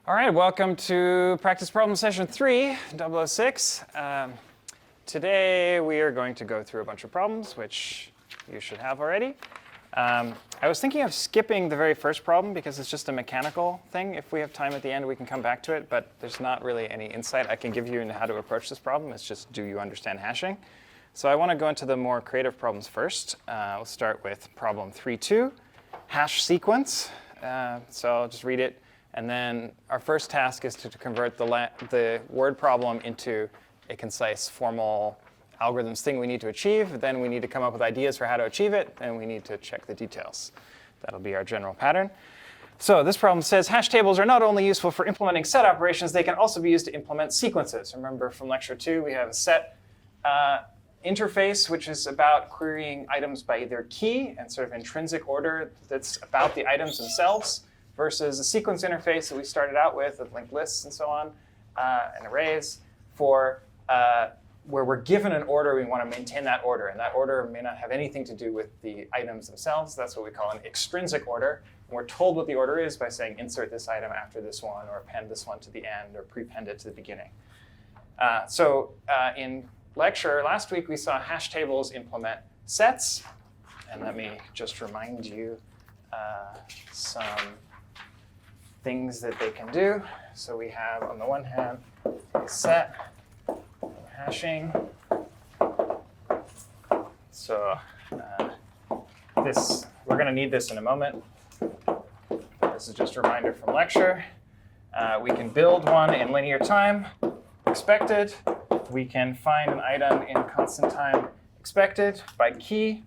All right, welcome to Practice Problem Session 3, 006. Today we are going to go through a bunch of problems, which you should have already. I was thinking of skipping the very first problem because it's just a mechanical thing. If we have time at the end, we can come back to it, but there's not really any insight I can give you into how to approach this problem. It's just, do you understand hashing? So I want to go into the more creative problems first. We'll start with problem 3.2, hash sequence. So I'll just read it. And then our first task is to convert the word problem into a concise, formal algorithms thing we need to achieve. Then we need to come up with ideas for how to achieve it, and we need to check the details. That'll be our general pattern. So this problem says hash tables are not only useful for implementing set operations, they can also be used to implement sequences. Remember from lecture 2, we have a set interface, which is about querying items by their key and sort of intrinsic order that's about the items themselves, versus a sequence interface that we started out with linked lists and so on, and arrays for where we're given an order, we want to maintain that order. And that order may not have anything to do with the items themselves. That's what we call an extrinsic order. And we're told what the order is by saying insert this item after this one, or append this one to the end, or prepend it to the beginning. In lecture last week, we saw hash tables implement sets. And let me just remind you some things that they can do. So we have, on the one hand, a set hashing. So we're going to need this in a moment. This is just a reminder from lecture. We can build one in linear time, expected. We can find an item in constant time, expected, by key.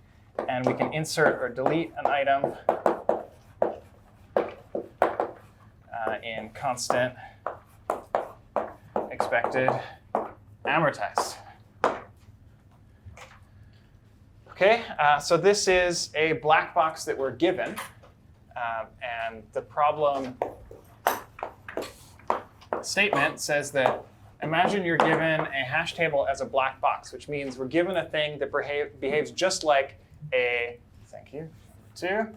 And we can insert or delete an item in constant, expected, amortized. Okay, so this is a black box that we're given. And the problem statement says that imagine you're given a hash table as a black box, which means we're given a thing that behaves just like a, thank you, 2.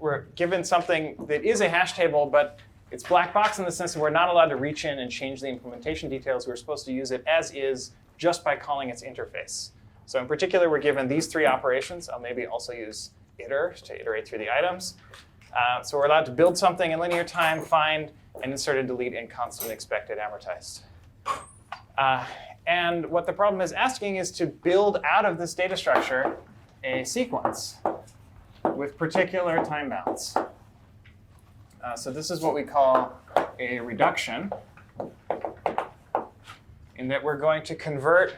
We're given something that is a hash table, but it's black box in the sense that we're not allowed to reach in and change the implementation details. We're supposed to use it as is just by calling its interface. So in particular, we're given these 3 operations. I'll maybe also use iter to iterate through the items. So we're allowed to build something in linear time, find, and insert and delete in constant, expected, amortized. And what the problem is asking is to build out of this data structure a sequence with particular time bounds. So this is what we call a reduction, in that we're going to convert,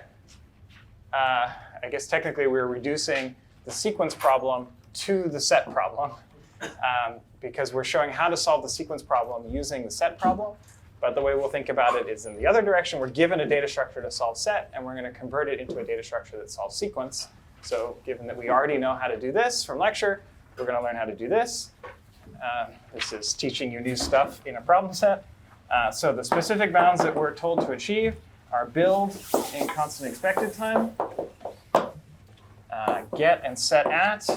I guess technically we're reducing the sequence problem to the set problem, because we're showing how to solve the sequence problem using the set problem. But the way we'll think about it is in the other direction. We're given a data structure to solve set, and we're going to convert it into a data structure that solves sequence. So given that we already know how to do this from lecture, we're going to learn how to do this. This is teaching you new stuff in a problem set. So the specific bounds that we're told to achieve are build in constant expected time, get and set at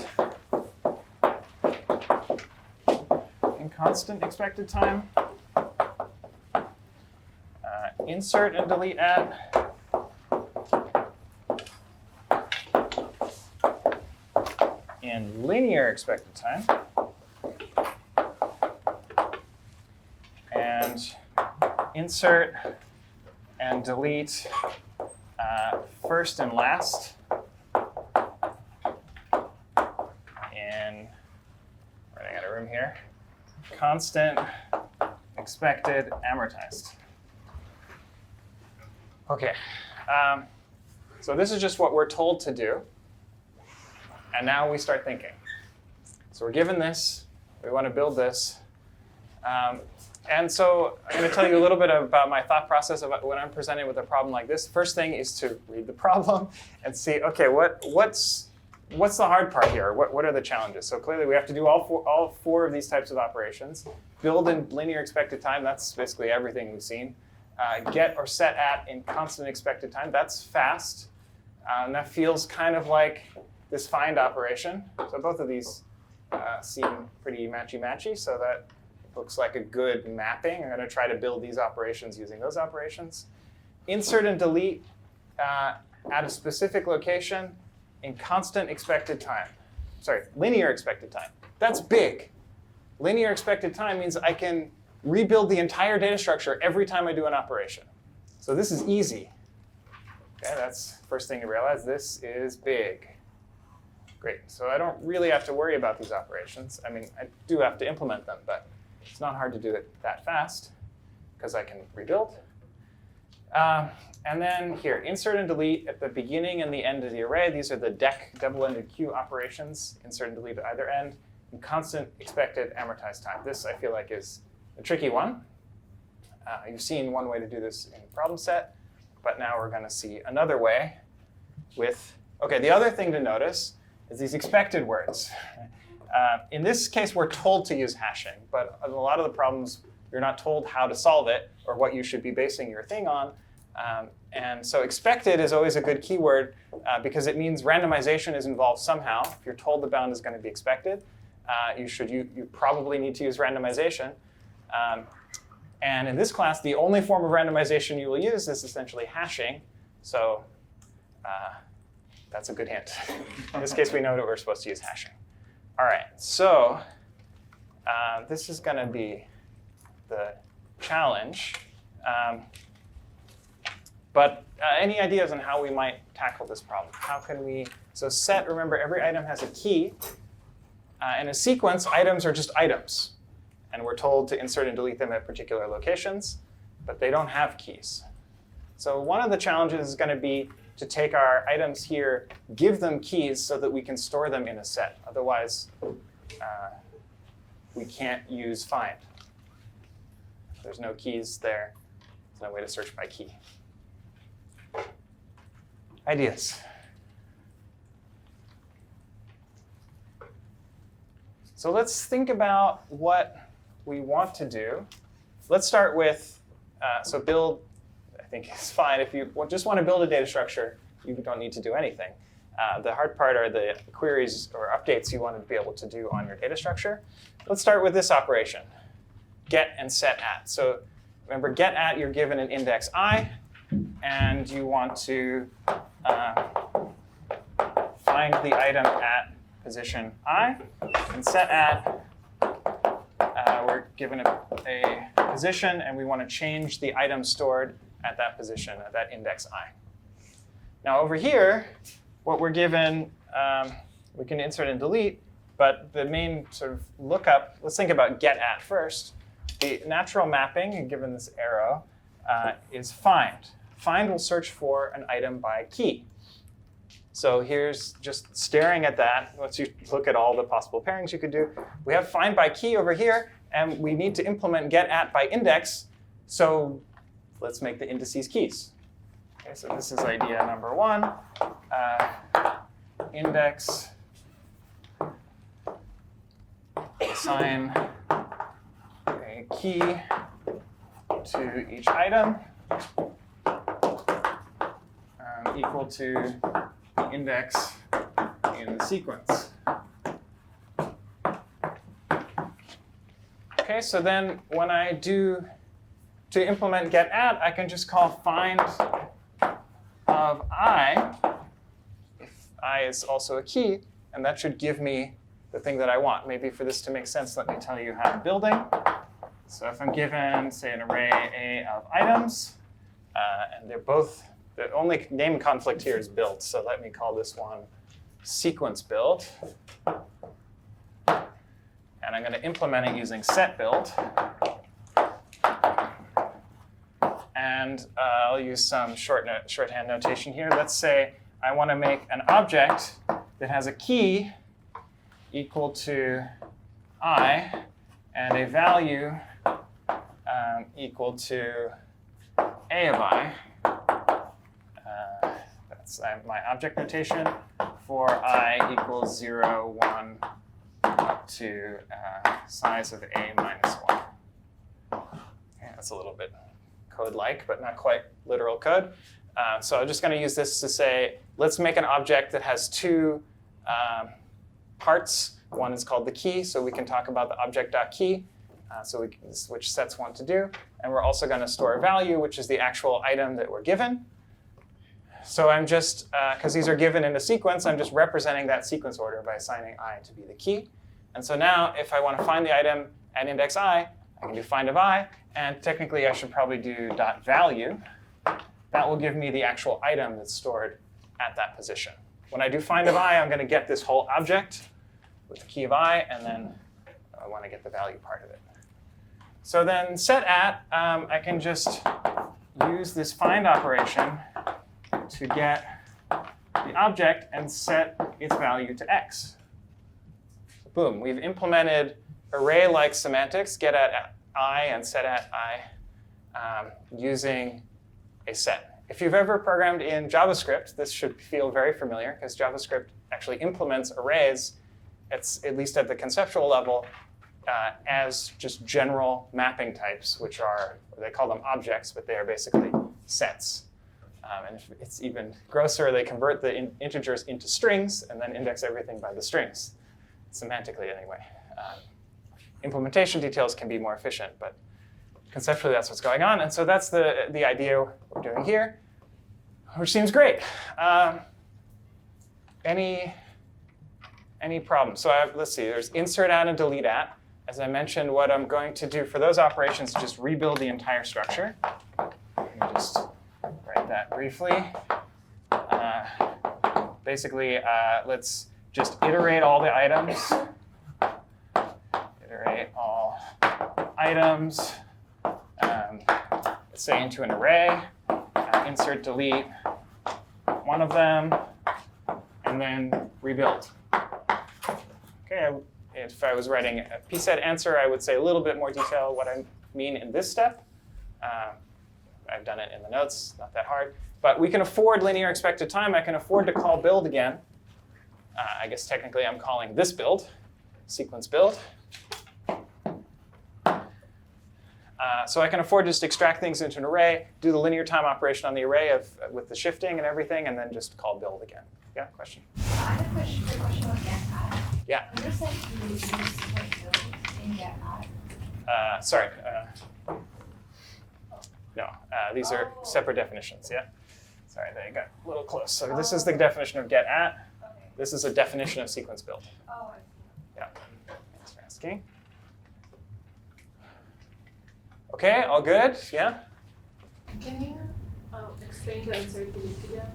in constant expected time, insert and delete at in linear expected time, and insert and delete first and last in, running out of room here, constant, expected, amortized. Okay, so this is just what we're told to do. And now we start thinking. So we're given this. We want to build this. And so I'm going to tell you a little bit about my thought process about when I'm presented with a problem like this. First thing is to read the problem and see, OK, what's the hard part here? What are the challenges? So clearly, we have to do all four of these types of operations. Build in linear expected time. That's basically everything we've seen. Get or set at in constant expected time. That's fast. And that feels kind of like this find operation. So both of these seem pretty matchy-matchy, so that looks like a good mapping. I'm going to try to build these operations using those operations. Insert and delete at a specific location in constant expected time. Sorry, linear expected time. That's big. Linear expected time means I can rebuild the entire data structure every time I do an operation. So this is easy. Okay, that's the first thing to realize. This is big. Great. So I don't really have to worry about these operations. I mean, I do have to implement them, but it's not hard to do it that fast because I can rebuild. And then here, insert and delete at the beginning and the end of the array. These are the dec double-ended queue operations, insert and delete at either end, and constant expected amortized time. This, I feel like, is a tricky one. You've seen one way to do this in problem set, but now we're going to see another way with, OK, the other thing to notice is these expected words. In this case, we're told to use hashing, but in a lot of the problems, you're not told how to solve it or what you should be basing your thing on. And so expected is always a good keyword because it means randomization is involved somehow. If you're told the bound is going to be expected, you probably need to use randomization. And in this class, the only form of randomization you will use is essentially hashing. So that's a good hint. In this case, we know that we're supposed to use hashing. All right, so this is going to be the challenge. But any ideas on how we might tackle this problem? How can we, so set, remember, every item has a key. In a sequence, items are just items. And we're told to insert and delete them at particular locations, but they don't have keys. So one of the challenges is going to be to take our items here, give them keys so that we can store them in a set. Otherwise, we can't use find. If there's no keys there, there's no way to search by key. Ideas? So let's think about what we want to do. Let's start with, so build, I think is fine. If you just want to build a data structure, you don't need to do anything. The hard part are the queries or updates you want to be able to do on your data structure. Let's start with this operation, get and set at. So remember, get at, you're given an index I, and you want to find the item at position I, and set at, we're given a position, and we want to change the item stored at that position, at that index I. Now over here, what we're given, we can insert and delete, but the main sort of lookup, let's think about get at first. The natural mapping, given this arrow, is find. Find will search for an item by key. So here's just staring at that. Once you look at all the possible pairings you could do, we have find by key over here, and we need to implement get at by index. So let's make the indices keys. Okay, so this is idea number one. Index, assign a key to each item equal to the index in the sequence. Okay, so then when I do, to implement get at, I can just call find of I, if I is also a key, and that should give me the thing that I want. Maybe for this to make sense, let me tell you how I'm building. So if I'm given, say, an array A of items, and they're both, the only name conflict here is build. So let me call this one sequence build. And I'm going to implement it using set build. And I'll use some shorthand notation here. Let's say I want to make an object that has a key equal to I and a value equal to A of I. That's my object notation for I equals 0, 1, up to size of A minus 1. Okay, that's a little bit code-like, but not quite literal code. So I'm just going to use this to say, let's make an object that has two parts. One is called the key, so we can talk about the object.key. So this is which sets want to do. And we're also going to store a value, which is the actual item that we're given. So I'm just, because these are given in a sequence, I'm just representing that sequence order by assigning I to be the key. And so now if I want to find the item at index I can do find of I. And technically, I should probably do .value. That will give me the actual item that's stored at that position. When I do find of I, I'm going to get this whole object with the key of I, and then I want to get the value part of it. So then set at, I can just use this find operation to get the object and set its value to x. Boom, we've implemented array-like semantics, get at I and set at I, using a set. If you've ever programmed in JavaScript, this should feel very familiar, because JavaScript actually implements arrays, at least at the conceptual level, as just general mapping types, which are, they call them objects, but they are basically sets. And if it's even grosser, they convert the integers into strings and then index everything by the strings, semantically anyway. Implementation details can be more efficient, but conceptually that's what's going on. And so that's the idea we're doing here, which seems great. Any problems? So let's see, there's insert at and delete at. As I mentioned, what I'm going to do for those operations is just rebuild the entire structure. Let me just write that briefly. Basically, let's just iterate all the items. Iterate all items, let's say into an array, insert, delete one of them, and then rebuild. Okay, if I was writing a pset answer, I would say a little bit more detail what I mean in this step. I've done it in the notes, not that hard. But we can afford linear expected time. I can afford to call build again. I guess technically I'm calling this build, sequence build. So I can afford to just extract things into an array, do the linear time operation on the array with the shifting and everything, and then just call build again. Yeah, question? I have a question about get at. Yeah. What does that do use build in get at? Sorry. No, these are separate definitions, yeah? Sorry, they got a little close. So this is the definition of get at. Okay. This is a definition of sequence build. Oh, I see. Yeah, thanks for asking. Okay, all good, yeah? Can you explain the insert delete again?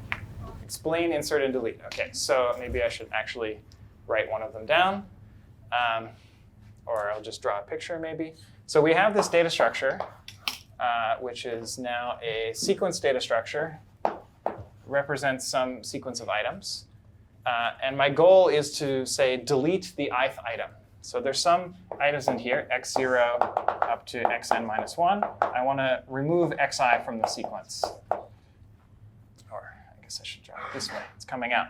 Explain, insert, and delete. Okay, so maybe I should actually write one of them down. Or I'll just draw a picture maybe. So we have this data structure, which is now a sequence data structure, represents some sequence of items. And my goal is to, say, delete the ith item. So there's some items in here, x0 up to xn minus 1. I want to remove xi from the sequence. Or I guess I should draw it this way. It's coming out.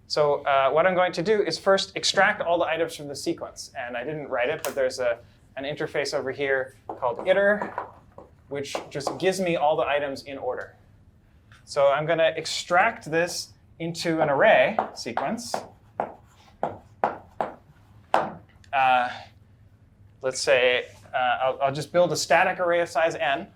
So what I'm going to do is first extract all the items from the sequence. And I didn't write it, but there's an interface over here called iter, which just gives me all the items in order. So I'm going to extract this into an array sequence. Let's say I'll just build a static array of size n.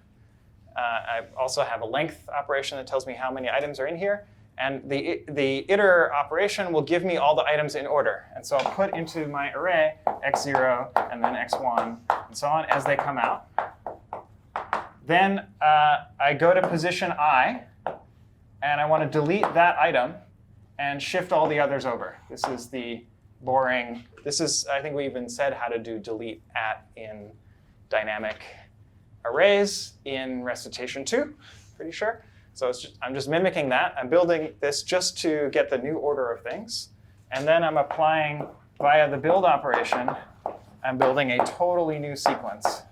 I also have a length operation that tells me how many items are in here. And the iter operation will give me all the items in order. And so I'll put into my array x0 and then x1 and so on as they come out. Then I go to position I, and I want to delete that item and shift all the others over. This is the boring. I think we even said how to do delete at in dynamic arrays in recitation 2, pretty sure. So I'm just mimicking that. I'm building this just to get the new order of things. And then I'm applying, via the build operation, I'm building a totally new sequence.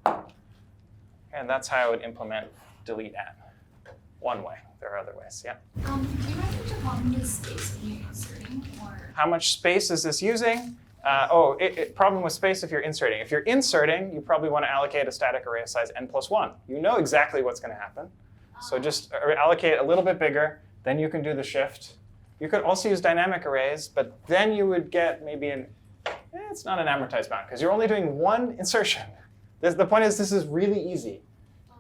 And that's how I would implement delete at. One way. There are other ways, yeah? Do you guys have to problem with space when you're inserting? Or? How much space is this using? Problem with space if you're inserting. If you're inserting, you probably want to allocate a static array of size n plus 1. You know exactly what's going to happen. So just allocate a little bit bigger, then you can do the shift. You could also use dynamic arrays, but then you would get maybe It's not an amortized bound because you're only doing one insertion. The point is this is really easy.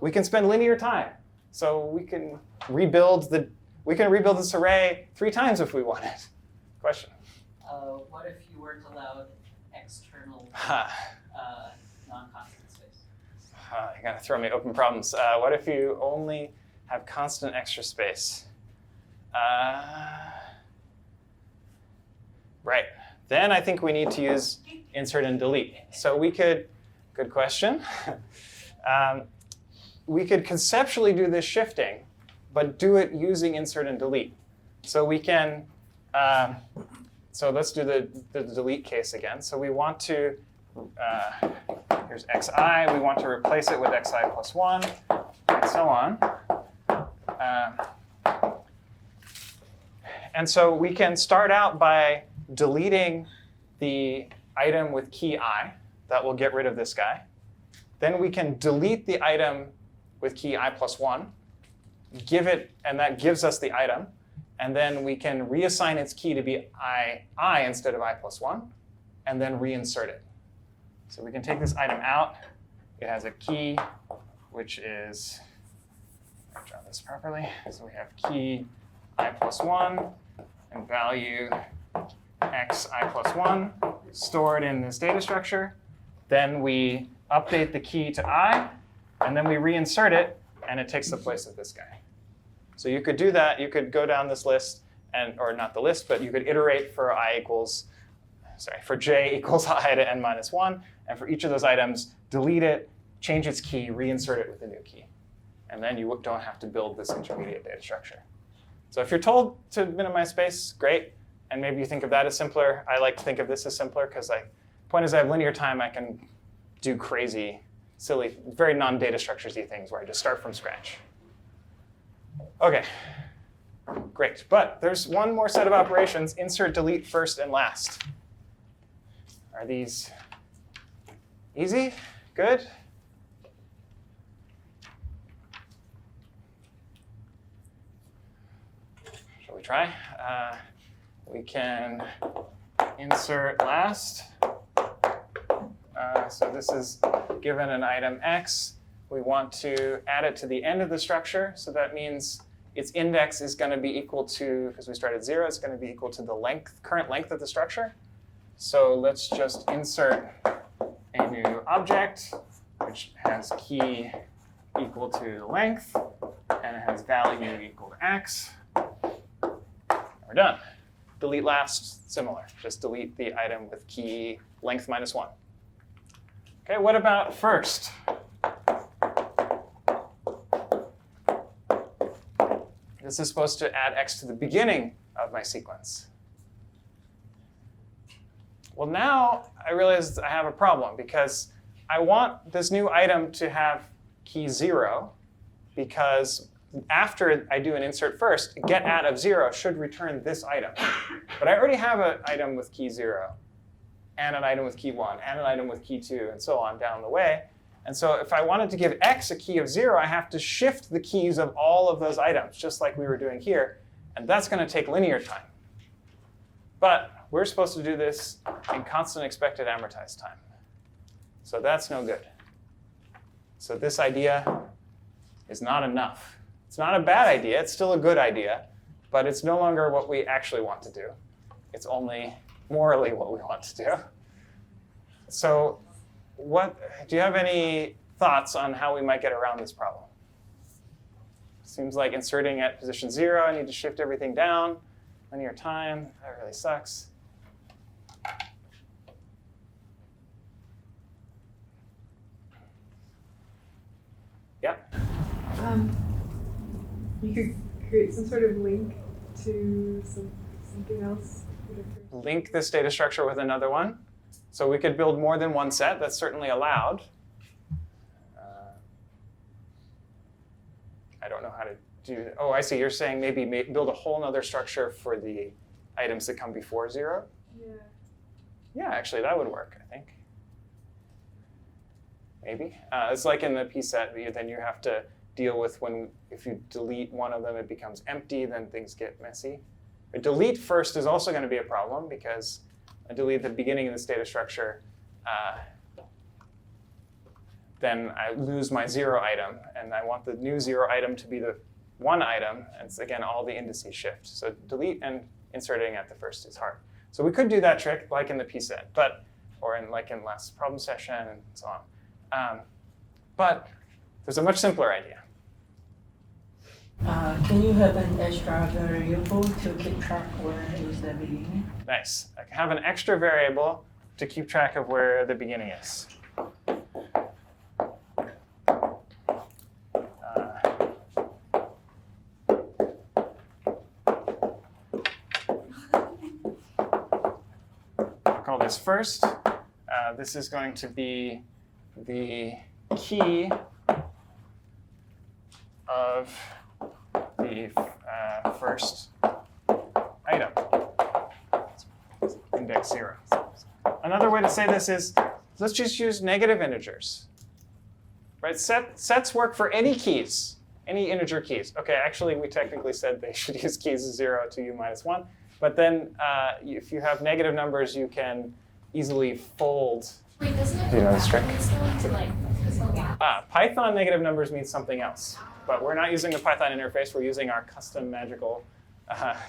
We can spend linear time. So we can rebuild this array 3 times if we wanted. Question? What if you weren't allowed external non-constant space? You're going to throw me open problems. What if you only have constant extra space? Right. Then I think we need to use insert and delete. So we could, good question. We could conceptually do this shifting, but do it using insert and delete. So we can, so let's do the delete case again. So we want to, here's xi, we want to replace it with xi plus 1, and so on. And so we can start out by deleting the item with key I. That will get rid of this guy. Then we can delete the item with key I plus 1, give it, and that gives us the item. And then we can reassign its key to be I instead of I plus 1, and then reinsert it. So we can take this item out. It has a key, which is, let me draw this properly. So we have key I plus 1 and value x I plus 1 stored in this data structure. Then we update the key to I, and then we reinsert it, and it takes the place of this guy. So you could do that. You could go down this list, or not the list, but you could iterate for for j equals I to n minus 1, and for each of those items, delete it, change its key, reinsert it with a new key. And then you don't have to build this intermediate data structure. So if you're told to minimize space, great. And maybe you think of that as simpler. I like to think of this as simpler because the point is I have linear time. I can do crazy, silly, very non-data structures-y things where I just start from scratch. OK, great. But there's one more set of operations, insert, delete, first, and last. Are these easy? Good? Shall we try? We can insert last. So this is given an item x. We want to add it to the end of the structure. So that means its index is going to be equal to, because we started 0, it's going to be equal to the current length of the structure. So let's just insert a new object, which has key equal to length, and it has value equal to x. We're done. Delete last, similar. Just delete the item with key length minus 1. OK, what about first? This is supposed to add x to the beginning of my sequence. Well, now I realize I have a problem because I want this new item to have key 0 because after I do an insert first, get at of 0 should return this item. But I already have an item with key 0, and an item with key 1, and an item with key 2, and so on down the way. And so if I wanted to give x a key of 0, I have to shift the keys of all of those items, just like we were doing here. And that's going to take linear time. But we're supposed to do this in constant expected amortized time. So that's no good. So this idea is not enough. It's not a bad idea. It's still a good idea. But it's no longer what we actually want to do. It's only morally what we want to do. So do you have any thoughts on how we might get around this problem? Seems like inserting at position 0, I need to shift everything down. Linear time, that really sucks. Yeah? You could create some sort of link to something else. Link this data structure with another one. So we could build more than one set. That's certainly allowed. I don't know how to do that. Oh, I see. You're saying maybe build a whole other structure for the items that come before 0? Yeah. Yeah, actually, that would work, I think. Maybe. It's like in the p set, then you have to deal with if you delete one of them, it becomes empty, then things get messy. But delete first is also going to be a problem because I delete the beginning of this data structure, then I lose my 0 item. And I want the new 0 item to be the 1 item. And it's, again, all the indices shift. So delete and inserting at the first is hard. So we could do that trick like in the pset, or in last problem session and so on. But there's a much simpler idea. Can you have an extra variable to keep track where is the beginning? Nice. I can have an extra variable to keep track of where the beginning is. I'll call this first. This is going to be the key of the first item, index 0. Another way to say this is, let's just use negative integers. Right? Sets work for any keys, any integer keys. OK, actually, we technically said they should use keys 0 to u-1. But then if you have negative numbers, you can easily fold. Wait, doesn't it You know this trick? to like Python negative numbers means something else. But we're not using the Python interface. We're using our custom magical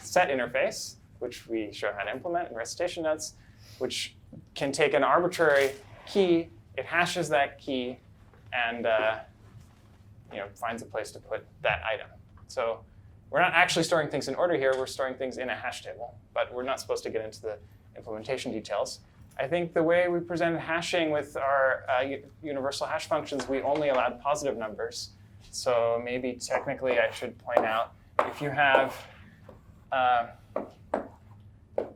set interface, which we show how to implement in recitation notes, which can take an arbitrary key. It hashes that key and finds a place to put that item. So we're not actually storing things in order here. We're storing things in a hash table. But we're not supposed to get into the implementation details. I think the way we presented hashing with our universal hash functions, we only allowed positive numbers. So maybe technically I should point out, if you have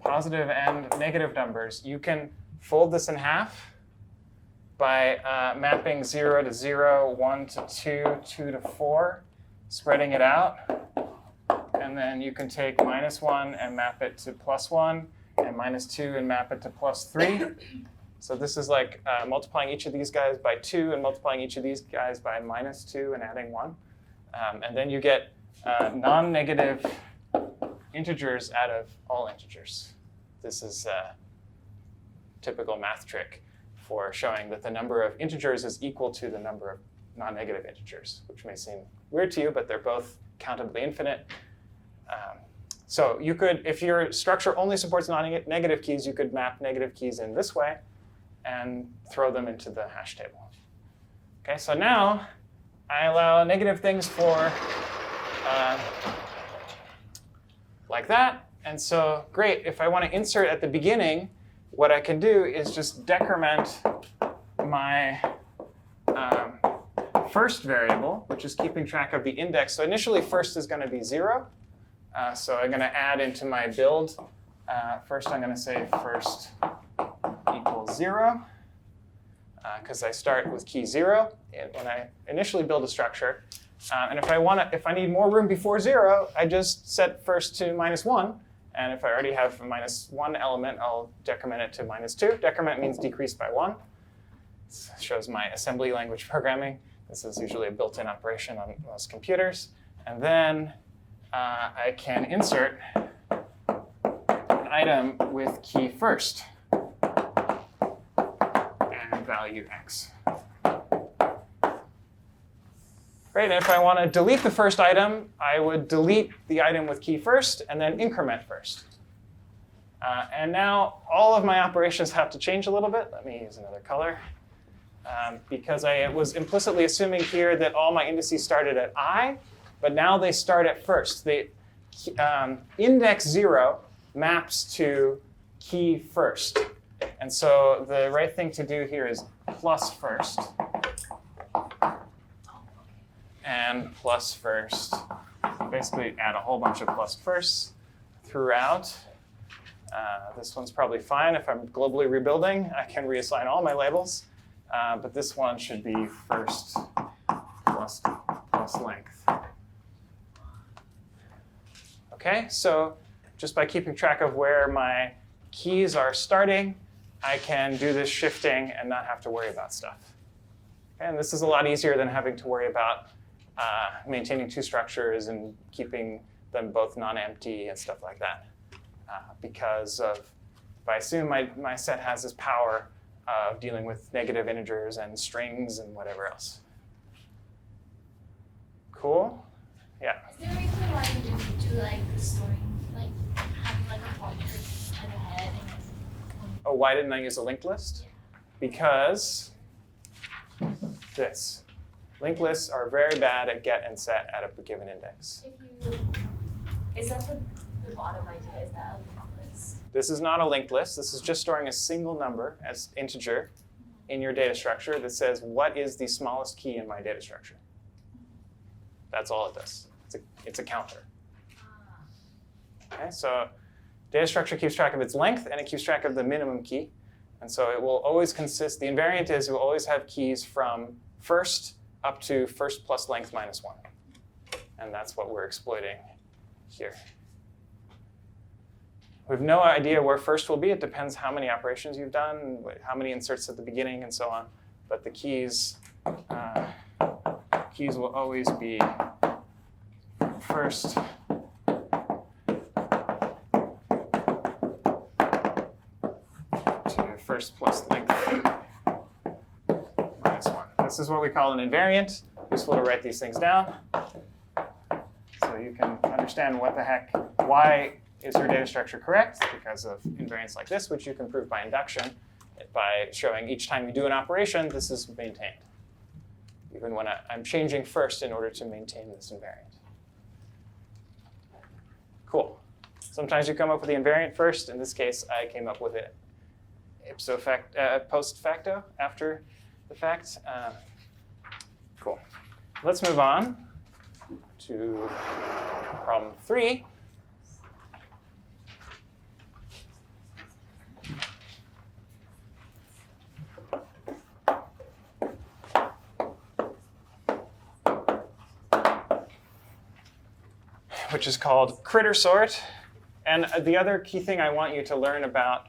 positive and negative numbers, you can fold this in half by mapping 0 to 0, 1 to 2, 2 to 4, spreading it out. And then you can take -1 and map it to +1, and -2 and map it to +3. So this is like multiplying each of these guys by 2 and multiplying each of these guys by -2 and adding 1. And then you get non-negative integers out of all integers. This is a typical math trick for showing that the number of integers is equal to the number of non-negative integers, which may seem weird to you, but they're both countably infinite. So you could, if your structure only supports non-negative keys, you could map negative keys in this way and throw them into the hash table. Okay, so now I allow negative things for like that. And so great, if I want to insert at the beginning, what I can do is just decrement my first variable, which is keeping track of the index. So initially, first is going to be 0. So I'm going to add into my build. First, I'm going to say first equals 0, because I start with key 0 when I initially build a structure. And if I need more room before 0, I just set first to -1. And if I already have a -1 element, I'll decrement it to -2. Decrement means decrease by 1. This shows my assembly language programming. This is usually a built-in operation on most computers. And then I can insert an item with key first and value x. Great, and if I want to delete the first item, I would delete the item with key first and then increment first. And now all of my operations have to change a little bit. Let me use another color. Because I was implicitly assuming here that all my indices started at I, but now they start at first. The index 0 maps to key first. And so the right thing to do here is plus first. And plus first. Basically add a whole bunch of plus firsts throughout. This one's probably fine. If I'm globally rebuilding, I can reassign all my labels. But this one should be first plus length. OK, so just by keeping track of where my keys are starting, I can do this shifting and not have to worry about stuff. Okay, and this is a lot easier than having to worry about maintaining two structures and keeping them both non-empty and stuff like that, because of But I assume my set has this power of dealing with negative integers and strings and whatever else. Cool? Yeah. Is there a reason why you didn't do like the storing, like having like a pointer at the head and then Oh, why didn't I use a linked list? Because this. Linked lists are very bad at get and set at a given index. is that the bottom idea? Is that a linked list? This is not a linked list. This is just storing a single number as integer in your data structure that says what is the smallest key in my data structure. That's all it does. It's a counter. Okay, so data structure keeps track of its length and it keeps track of the minimum key. And so it will always consist, the invariant is it will always have keys from first up to first plus length minus 1. And that's what we're exploiting here. We have no idea where first will be. It depends how many operations you've done, how many inserts at the beginning, and so on. But the keys will always be first to first plus length minus 1. This is what we call an invariant. Useful to write these things down so you can understand what the heck, why is your data structure correct? Because of invariants like this, which you can prove by induction by showing each time you do an operation, this is maintained. Even when I'm changing first in order to maintain this invariant. Cool. Sometimes you come up with the invariant first. In this case, I came up with it post facto, after the fact. Cool. Let's move on to problem 3. Which is called critter sort. And the other key thing I want you to learn about,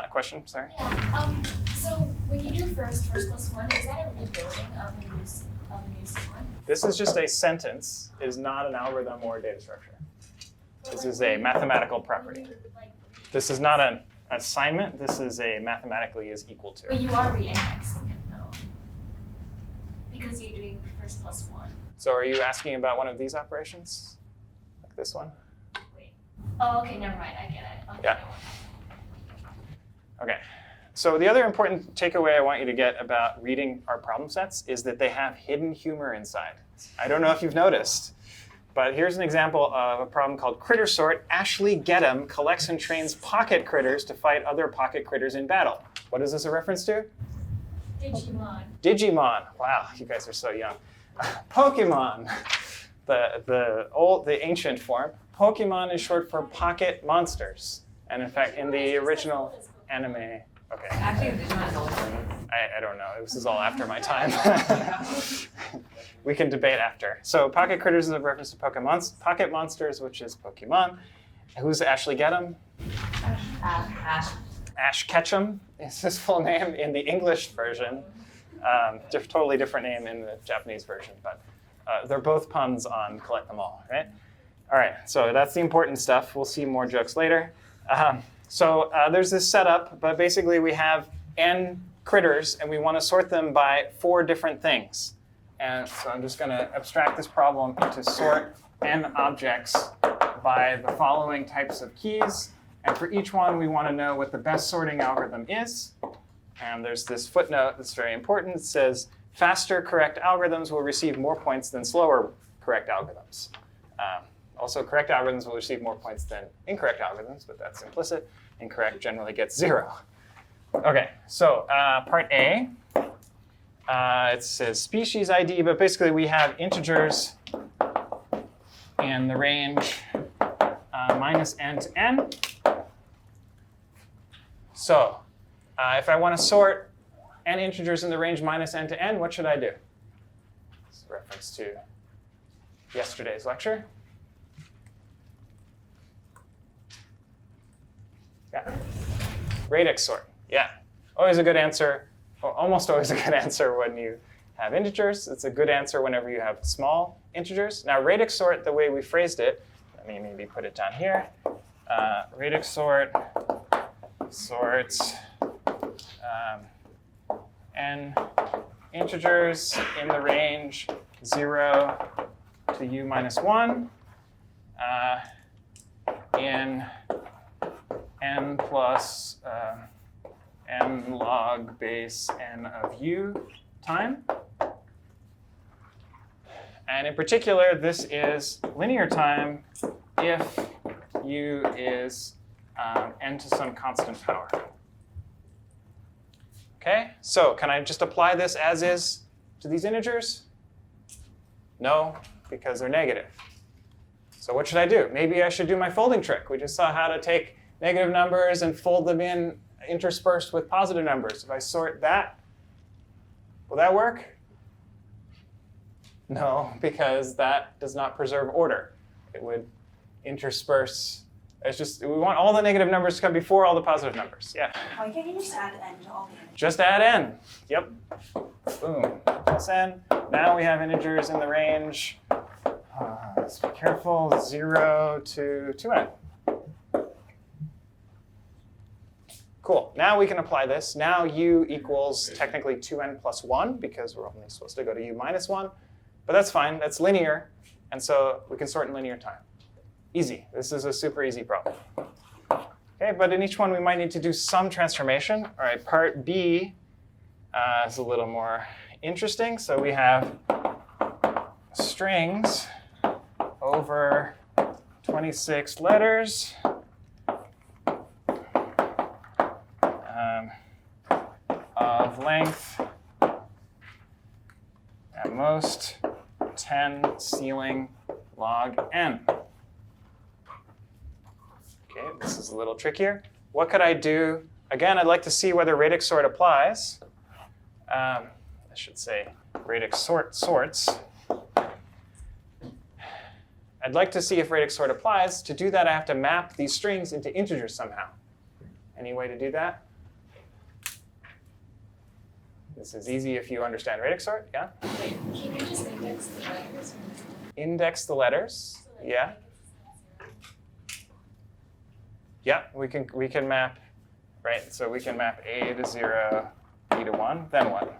question, sorry? Yeah, so when you do first plus 1, is that a rebuilding of the new sequence? This is just a sentence. It is not an algorithm or a data structure. This is a mathematical property. This is not an assignment. This is a mathematically is equal to. But you are re-indexing it though, because you're doing first plus 1. So are you asking about one of these operations? Like this one? Wait. Oh, okay, never mind. I get it. Okay, Yeah. Okay. So the other important takeaway I want you to get about reading our problem sets is that they have hidden humor inside. I don't know if you've noticed, but here's an example of a problem called critter sort. Ashley Gedham collects and trains pocket critters to fight other pocket critters in battle. What is this a reference to? Digimon. Digimon. Wow, you guys are so young. Pokemon. The ancient form. Pokemon is short for pocket monsters. And in fact, in the original anime, okay. Actually, Digimon is older. I don't know. This is all after my time. We can debate after. So pocket critters is a reference to pocket monsters, which is Pokemon. Who's Ashley Gedham? Ash Ketchum is his full name in the English version. Totally different name in the Japanese version, but they're both puns on collect them all, right? All right, so that's the important stuff. We'll see more jokes later. So there's this setup, but basically we have n critters, and we want to sort them by 4 different things. And so I'm just going to abstract this problem into sort n objects by the following types of keys. And for each one, we want to know what the best sorting algorithm is. And there's this footnote that's very important. It says, faster correct algorithms will receive more points than slower correct algorithms. Also, correct algorithms will receive more points than incorrect algorithms, but that's implicit. Incorrect generally gets 0. OK, so part A, it says species ID, but basically we have integers in the range minus n to n. So if I want to sort n integers in the range minus n to n, what should I do? This is a reference to yesterday's lecture. Yeah. Radix sort. Yeah. Always a good answer, or almost always a good answer when you have integers. It's a good answer whenever you have small integers. Now, radix sort, the way we phrased it, let me maybe put it down here. Radix sort sort n integers in the range 0 to u minus 1 in n plus n log base n of u time. And in particular, this is linear time if u is n to some constant power. Okay, so can I just apply this as is to these integers? No, because they're negative. So what should I do? Maybe I should do my folding trick. We just saw how to take negative numbers and fold them in interspersed with positive numbers. If I sort that, will that work? No, because that does not preserve order. It would intersperse. It's just, we want all the negative numbers to come before all the positive numbers. Yeah? Why can't you just add n to all the integers? Just add n. Yep. Boom. Plus n. Now we have integers in the range, let's be careful, 0 to 2n. Cool. Now we can apply this. Now u equals technically 2n plus 1 because we're only supposed to go to u minus 1. But that's fine. That's linear. And so we can sort in linear time. Easy. This is a super easy problem. Okay, but in each one we might need to do some transformation. All right, part B is a little more interesting. So we have strings over 26 letters. Of length at most 10 ceiling log n. Okay, this is a little trickier. What could I do? Again, I'd like to see whether radix sort applies. I should say radix sorts. I'd like to see if radix sort applies. To do that, I have to map these strings into integers somehow. Any way to do that? This is easy if you understand radix sort, yeah? Wait, can you just index the letters? Index the letters, So that yeah. Yeah, we can map, right? So we can map A to 0, B to 1, then what?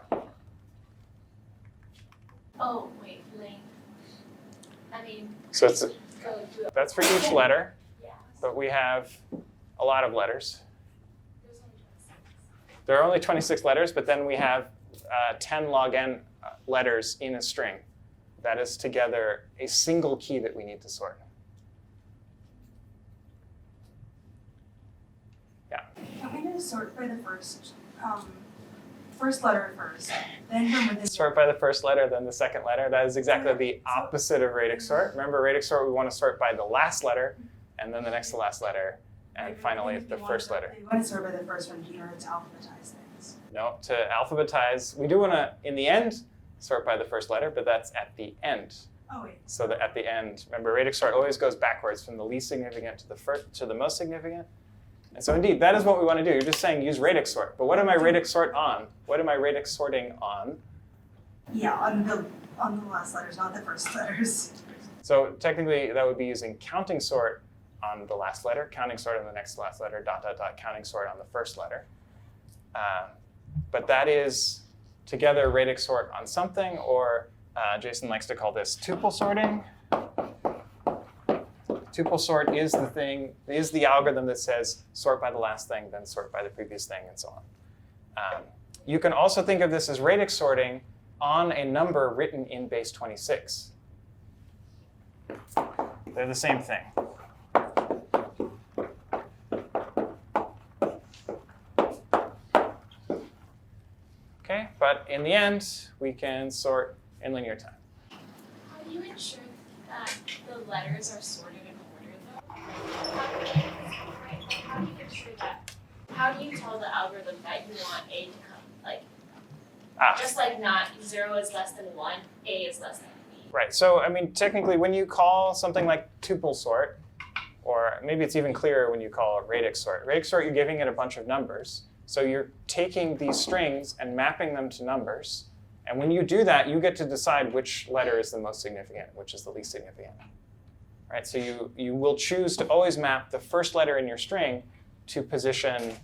Oh, wait, length. I mean, So it's, go do it. that's for each letter, Yeah. but we have a lot of letters. There's only 26. There are only 26 letters, but then we have 10 log n letters in a string. That is together a single key that we need to sort. Yeah. Can we just sort by the first letter first, then from within? Sort by the first letter, then the second letter. That is exactly the opposite of radix sort. Remember, radix sort, we want to sort by the last letter, and then the next to last letter, and finally the first letter. You want to sort by the first one in order to alphabetize things. No, to alphabetize, we do want to, in the end, sort by the first letter, but that's at the end. Oh wait. So that at the end, remember, radix sort always goes backwards from the least significant to the most significant. And so indeed, that is what we want to do. You're just saying use radix sort. But what am I radix sort on? What am I radix sorting on? Yeah, on the last letters, not the first letters. So technically, that would be using counting sort on the last letter, counting sort on the next to last letter, dot, dot, dot, counting sort on the first letter. But that is together radix sort on something, or Jason likes to call this tuple sorting. Tuple sort is the algorithm that says sort by the last thing, then sort by the previous thing, and so on. You can also think of this as radix sorting on a number written in base 26. They're the same thing. Okay, but in the end, we can sort in linear time. How do you ensure that the letters are sorted in order, though? How do you ensure that? How do you tell the algorithm that you want A to come? Like, just like not 0 is less than 1, A is less than B. Right, so I mean, technically, when you call something like tuple sort, or maybe it's even clearer when you call it radix sort. Radix sort, you're giving it a bunch of numbers. So you're taking these strings and mapping them to numbers. And when you do that, you get to decide which letter is the most significant, which is the least significant. Right? So you will choose to always map the first letter in your string to position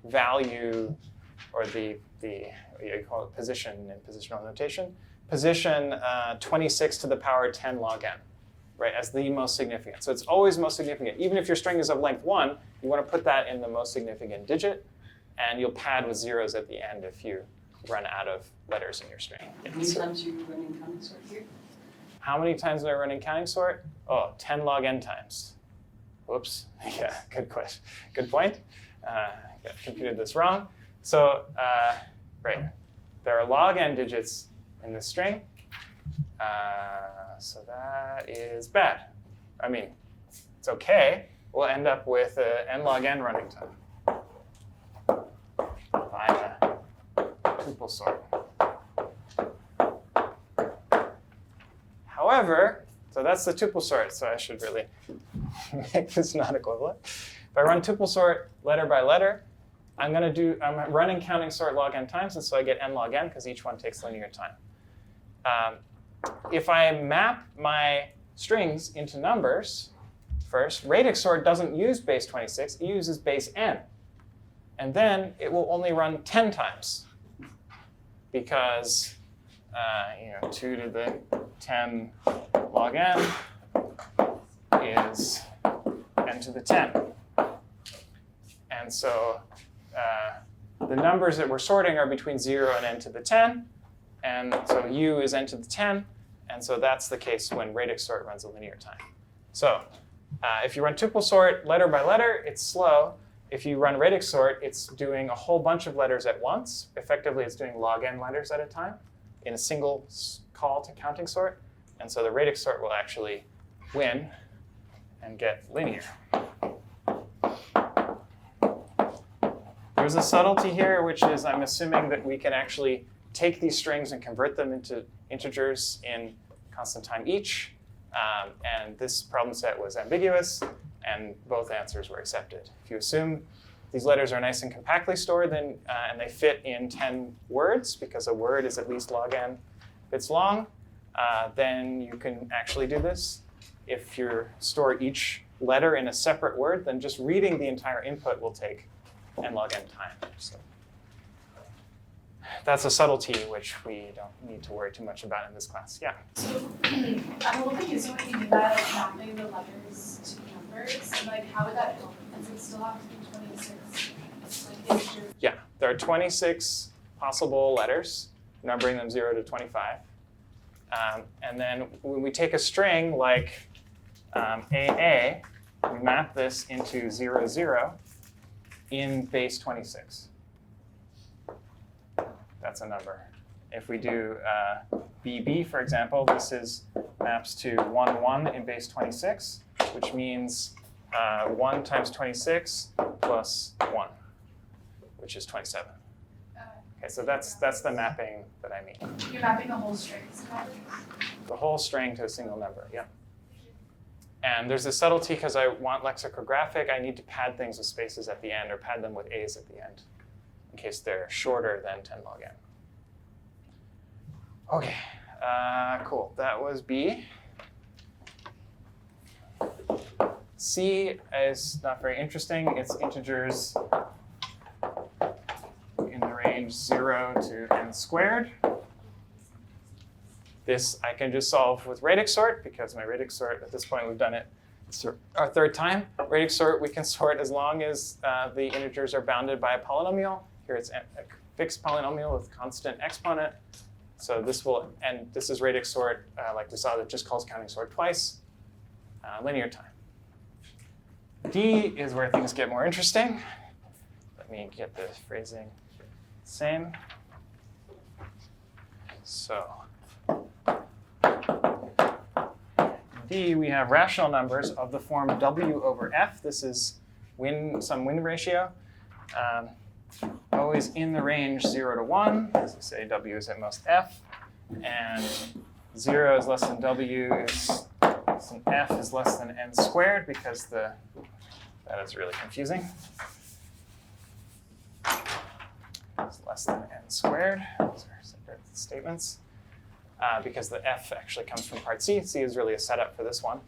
value, or the you call it position in positional notation, position 26 to the power 10 log n, right, as the most significant. So it's always most significant. Even if your string is of length 1, you want to put that in the most significant digit, and you'll pad with zeros at the end if you run out of letters in your string. How many times are you running counting sort here? How many times am I running counting sort? Oh, 10 log n times. Whoops. Yeah, good question. Good point. I computed this wrong. So, right, there are log n digits in this string. So that is bad. I mean, it's okay. We'll end up with n log n running time by a tuple sort. However, so that's the tuple sort, so I should really make this not equivalent. If I run tuple sort letter by letter, I'm running counting sort log n times, and so I get n log n because each one takes linear time. If I map my strings into numbers first, radix sort doesn't use base 26, it uses base n. And then it will only run 10 times because 2 to the 10 log n is n to the 10. And so the numbers that we're sorting are between 0 and n to the 10. And so u is n to the 10. And so that's the case when radix sort runs a linear time. So if you run tuple sort letter by letter, it's slow. If you run radix sort, it's doing a whole bunch of letters at once. Effectively, it's doing log n letters at a time in a single call to counting sort. And so the radix sort will actually win and get linear. There's a subtlety here, which is I'm assuming that we can actually take these strings and convert them into integers in constant time each. And this problem set was ambiguous, and both answers were accepted. If you assume these letters are nice and compactly stored, then and they fit in 10 words, because a word is at least log n bits long, then you can actually do this. If you store each letter in a separate word, then just reading the entire input will take n log n time. So that's a subtlety which we don't need to worry too much about in this class. Yeah? So I'm a little confused when you do that, like mapping the letters to numbers, and like how would that help? Does it still have to be 26? Like integer? Yeah, there are 26 possible letters, numbering them 0 to 25. And then when we take a string like AA, we map this into 0, 0 in base 26. That's a number. If we do BB, for example, this maps to 1, 1 in base 26, which means 1 times 26 plus 1, which is 27. Okay, so that's the mapping that I mean. You're mapping the whole string to numbers? The whole string to a single number, yeah. And there's a subtlety because I want lexicographic. I need to pad things with spaces at the end or pad them with A's at the end in case they're shorter than 10 log n. Okay, cool. That was B. C is not very interesting. It's integers in the range 0 to n squared. This I can just solve with radix sort because my radix sort, at this point we've done it our third time. Radix sort we can sort as long as the integers are bounded by a polynomial. Here it's a fixed polynomial with constant exponent. So this will, and this is radix sort, like we saw, that just calls counting sort twice, linear time. D is where things get more interesting. Let me get the phrasing same. So D, we have rational numbers of the form W over F. This is some win ratio. Always in the range 0 to 1, as we say W is at most F, and 0 is less than W is F is less than n squared because that is really confusing. It's less than n squared. Those are separate statements because the F actually comes from part C. C is really a setup for this one.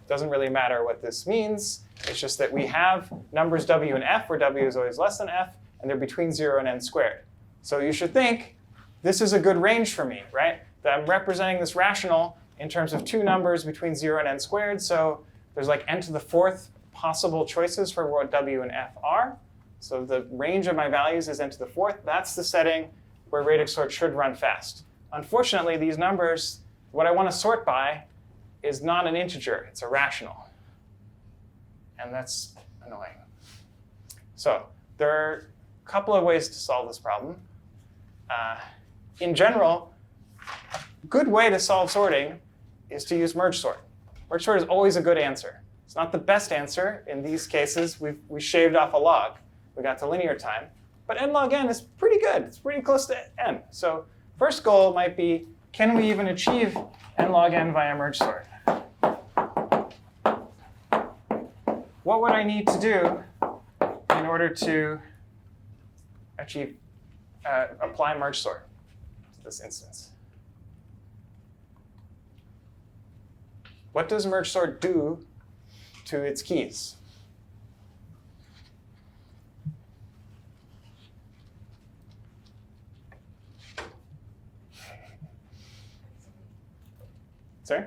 Doesn't really matter what this means. It's just that we have numbers w and f, where w is always less than f, and they're between 0 and n squared. So you should think, this is a good range for me, right? That I'm representing this rational in terms of two numbers between 0 and n squared. So there's like n to the fourth possible choices for what w and f are. So the range of my values is n to the fourth. That's the setting where radix sort should run fast. Unfortunately, these numbers, what I want to sort by is not an integer. It's a rational. And that's annoying. So there are a couple of ways to solve this problem. In general, a good way to solve sorting is to use merge sort. Merge sort is always a good answer. It's not the best answer. In these cases, we shaved off a log. We got to linear time. But n log n is pretty good. It's pretty close to n. So first goal might be, can we even achieve n log n via merge sort? What would I need to do in order to achieve apply merge sort to this instance? What does merge sort do to its keys? Sorry?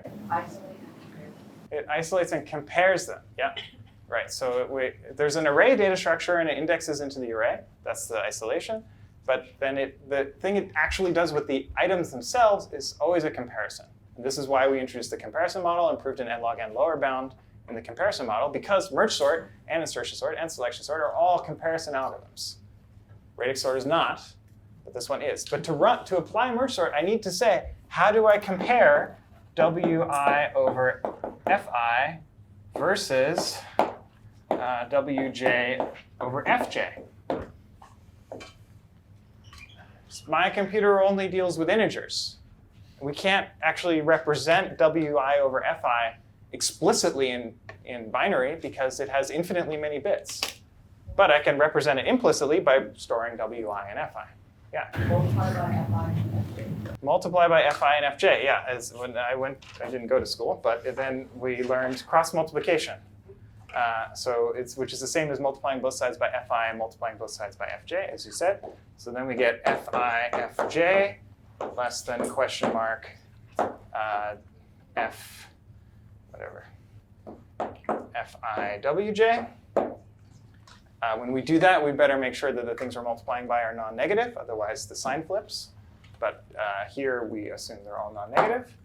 It isolates and compares them. Yeah, right. So there's an array data structure and it indexes into the array. That's the isolation. But then the thing it actually does with the items themselves is always a comparison. And this is why we introduced the comparison model and proved an n log n lower bound in the comparison model, because merge sort and insertion sort and selection sort are all comparison algorithms. Radix sort is not, but this one is. But to apply merge sort, I need to say, how do I compare wi over fi versus wj over fj? My computer only deals with integers. We can't actually represent wi over fi explicitly in binary because it has infinitely many bits. But I can represent it implicitly by storing wi and fi. Yeah. Multiply by fi and fj. Multiply by fi and fj. Yeah. As when I didn't go to school, but then we learned cross multiplication. Which is the same as multiplying both sides by fi and multiplying both sides by fj, as you said. So then we get fi fj less than question mark f whatever fi wj. When we do that, we better make sure that the things we're multiplying by are non-negative, otherwise the sign flips. But here we assume they're all non-negative.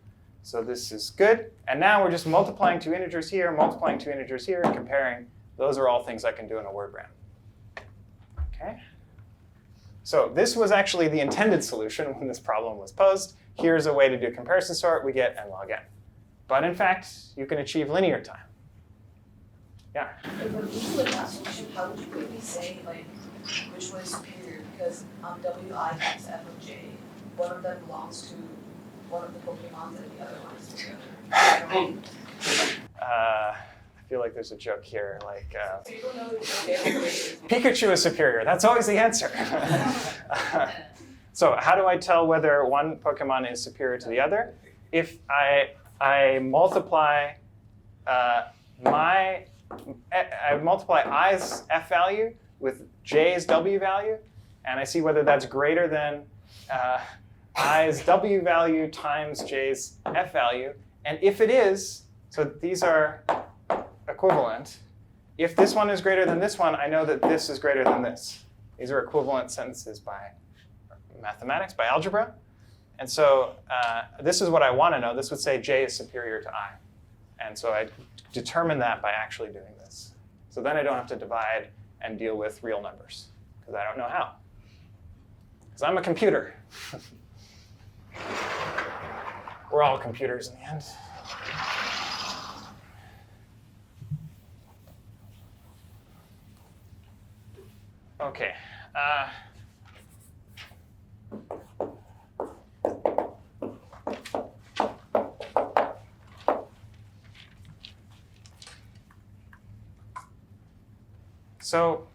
So this is good. And now we're just multiplying two integers here, multiplying two integers here, and comparing. Those are all things I can do in a word RAM. Okay. So this was actually the intended solution when this problem was posed. Here's a way to do comparison sort. We get n log n. But in fact, you can achieve linear time. Yeah? If we're using with that solution, how would you quickly say which one is superior? Because wi times f of j, one of them belongs to one of the Pokemons and the other one is the other. I feel like there's a joke here, like So you don't know which Pikachu is superior. That's always the answer. So how do I tell whether one Pokemon is superior to the other? If I multiply i's f value with j's w value, and I see whether that's greater than i's w value times j's f value. And if it is, so these are equivalent. If this one is greater than this one, I know that this is greater than this. These are equivalent sentences by mathematics, by algebra. And so this is what I want to know. This would say j is superior to I. And so I determine that by actually doing this. So then I don't have to divide and deal with real numbers, because I don't know how. Because I'm a computer. We're all computers in the end. Okay. So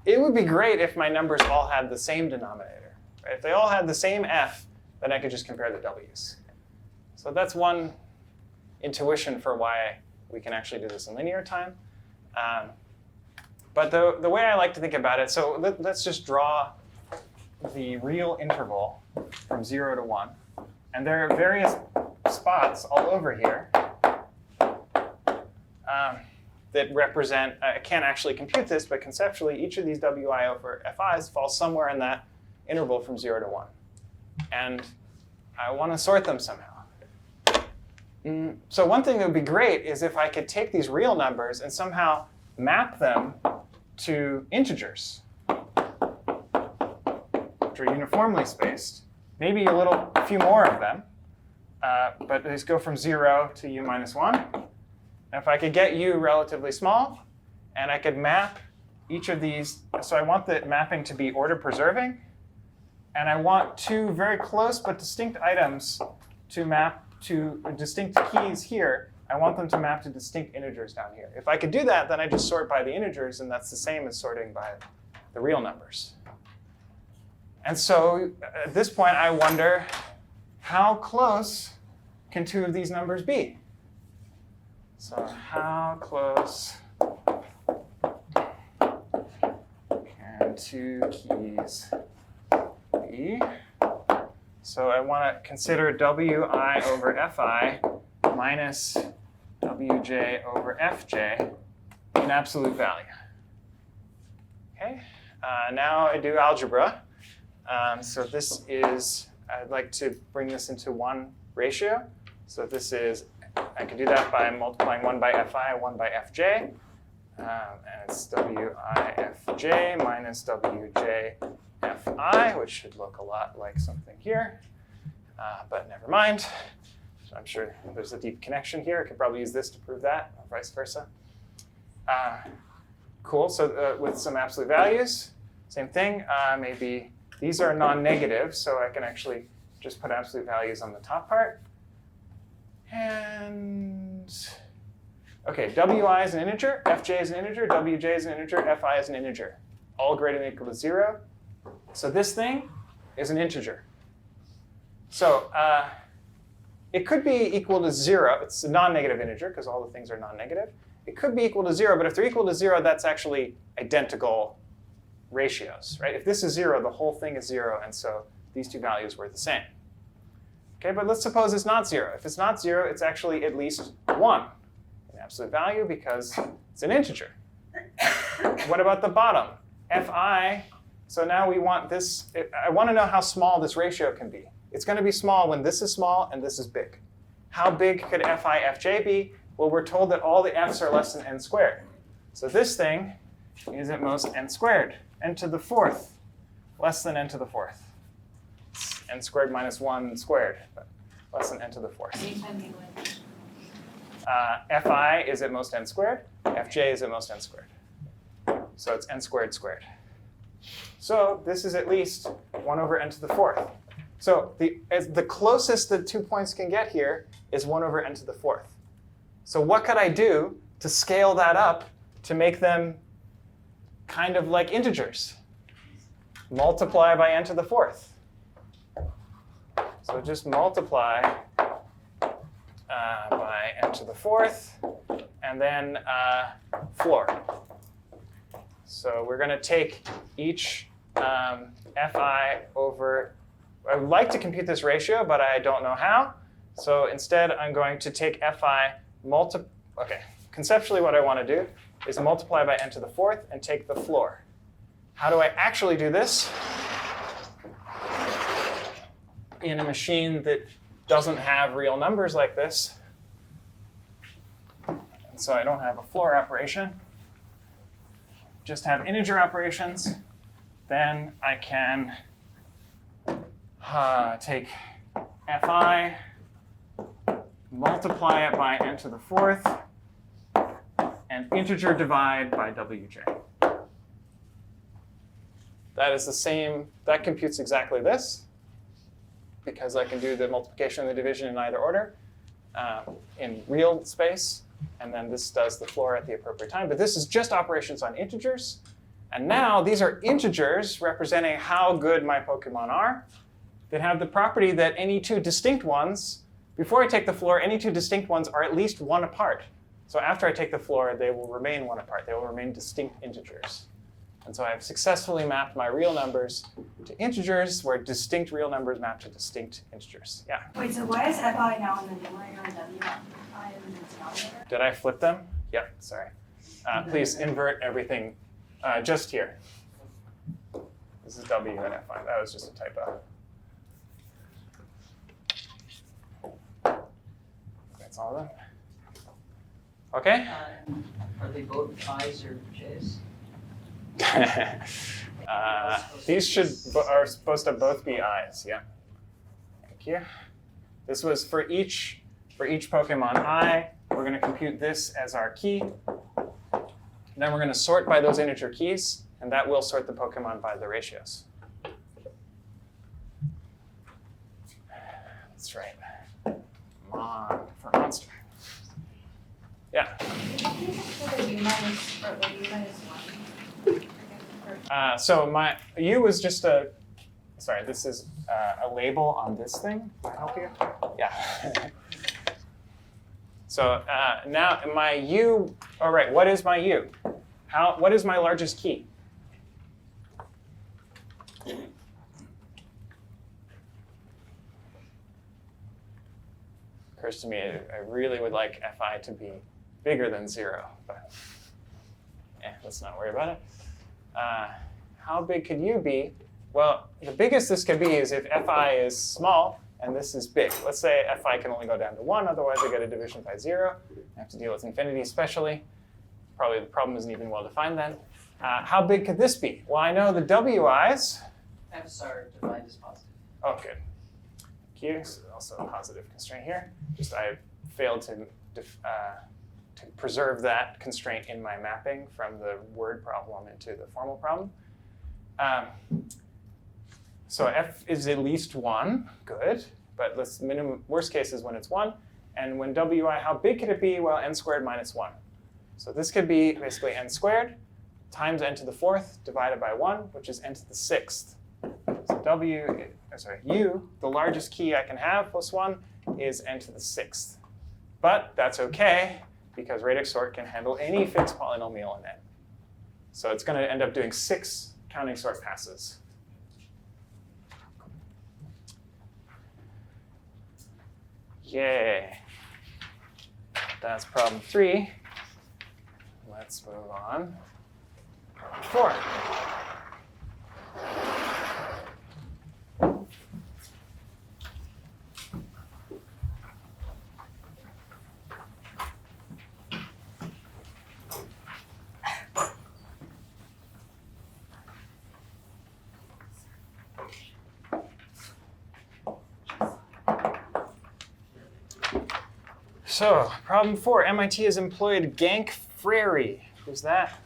it would be great if my numbers all had the same denominator. Right? If they all had the same f, then I could just compare the w's. So that's one intuition for why we can actually do this in linear time. But the way I like to think about it, so let's just draw the real interval from 0 to 1. And there are various spots all over here that represent, I can't actually compute this, but conceptually each of these wi over fi's falls somewhere in that interval from 0 to 1. And I want to sort them somehow. So one thing that would be great is if I could take these real numbers and somehow map them to integers, which are uniformly spaced. Maybe a few more of them, but these go from 0 to u minus 1. And if I could get u relatively small, and I could map each of these, so I want the mapping to be order preserving, and I want two very close but distinct items to map to distinct keys here. I want them to map to distinct integers down here. If I could do that, then I just sort by the integers, and that's the same as sorting by the real numbers. And so at this point, I wonder, how close can two of these numbers be? So how close can two keys be? So I want to consider wi over fi minus wj over fj in absolute value. Okay, now I do algebra. So this is, I'd like to bring this into one ratio. So this is, I can do that by multiplying 1 by fi, 1 by fj. And it's wifj minus wj fi, which should look a lot like something here. But never mind. So I'm sure there's a deep connection here. I could probably use this to prove that, or vice versa. Cool, so with some absolute values, same thing. Maybe these are non-negative, so I can actually just put absolute values on the top part. And okay, wi is an integer, fj is an integer, wj is an integer, fi is an integer, all greater than or equal to 0. So this thing is an integer. So it could be equal to 0. It's a non-negative integer because all the things are non-negative. It could be equal to 0, but if they're equal to 0, that's actually identical ratios, right? If this is 0, the whole thing is 0, and so these two values were the same. Okay, but let's suppose it's not 0. If it's not 0, it's actually at least 1 in absolute value because it's an integer. What about the bottom? fi, so now we want this, I want to know how small this ratio can be. It's going to be small when this is small and this is big. How big could fi, fj be? Well, we're told that all the f's are less than n squared. So this thing is at most n squared, n to the 4th, less than n to the 4th. It's n squared minus 1 squared, but less than n to the 4th. Fi is at most n squared, fj is at most n squared. So it's n squared squared. So this is at least 1 over n to the 4th. So the closest the 2 points can get here is 1 over n to the 4th. So what could I do to scale that up to make them kind of like integers? Multiply by n to the 4th. So just multiply by n to the 4th, and then floor. So we're going to take each fi over, I would like to compute this ratio, but I don't know how. So instead, I'm going to take fi, okay, conceptually what I want to do is multiply by n to the 4th and take the floor. How do I actually do this in a machine that doesn't have real numbers like this? And so I don't have a floor operation, just have integer operations. Then I can take fi, multiply it by n to the 4th, and integer divide by wj. That is the same, that computes exactly this, because I can do the multiplication and the division in either order in real space, and then this does the floor at the appropriate time. But this is just operations on integers. And now these are integers representing how good my Pokemon are that have the property that any two distinct ones before I take the floor, any two distinct ones are at least one apart. So after I take the floor, they will remain one apart. They will remain distinct integers. And so I've successfully mapped my real numbers to integers, where distinct real numbers map to distinct integers. Yeah? Wait, so why is fi now in the numerator and wi in the denominator? Did I flip them? Yeah, sorry. Please invert everything just here. This is w and fi. That was just a typo. That's all of them. Okay? Are they both I's or J's? These are supposed to both be i's. Yeah. Thank you. This was for each Pokemon I. We're going to compute this as our key. Then we're going to sort by those integer keys, and that will sort the Pokemon by the ratios. That's right. Mon for monster. Yeah. So my U was just a, sorry, this is a label on this thing. Can I help you? Yeah. So now my U, all right, what is my U? What is my largest key? Occurs to me, I really would like fi to be bigger than 0, but let's not worry about it. How big could U be? Well, the biggest this could be is if fi is small and this is big. Let's say fi can only go down to 1, otherwise I get a division by 0. I have to deal with infinity especially. Probably the problem isn't even well defined then. How big could this be? Well, I know the wi's. FSR defined as positive. Oh, good. Q, so also a positive constraint here. Just I failed to preserve that constraint in my mapping from the word problem into the formal problem. So f is at least 1, good. But worst case is when it's 1. And when wi, how big could it be? Well, n squared minus 1. So this could be basically n squared times n to the 4th divided by 1, which is n to the 6th. So U, the largest key I can have plus 1, is n to the 6th. But that's OK, because radix sort can handle any fixed polynomial in n. So it's going to end up doing 6 counting sort passes. Yay. That's problem 3. Let's move on. Problem 4. So, problem 4, MIT has employed Gank Frary. Who's that?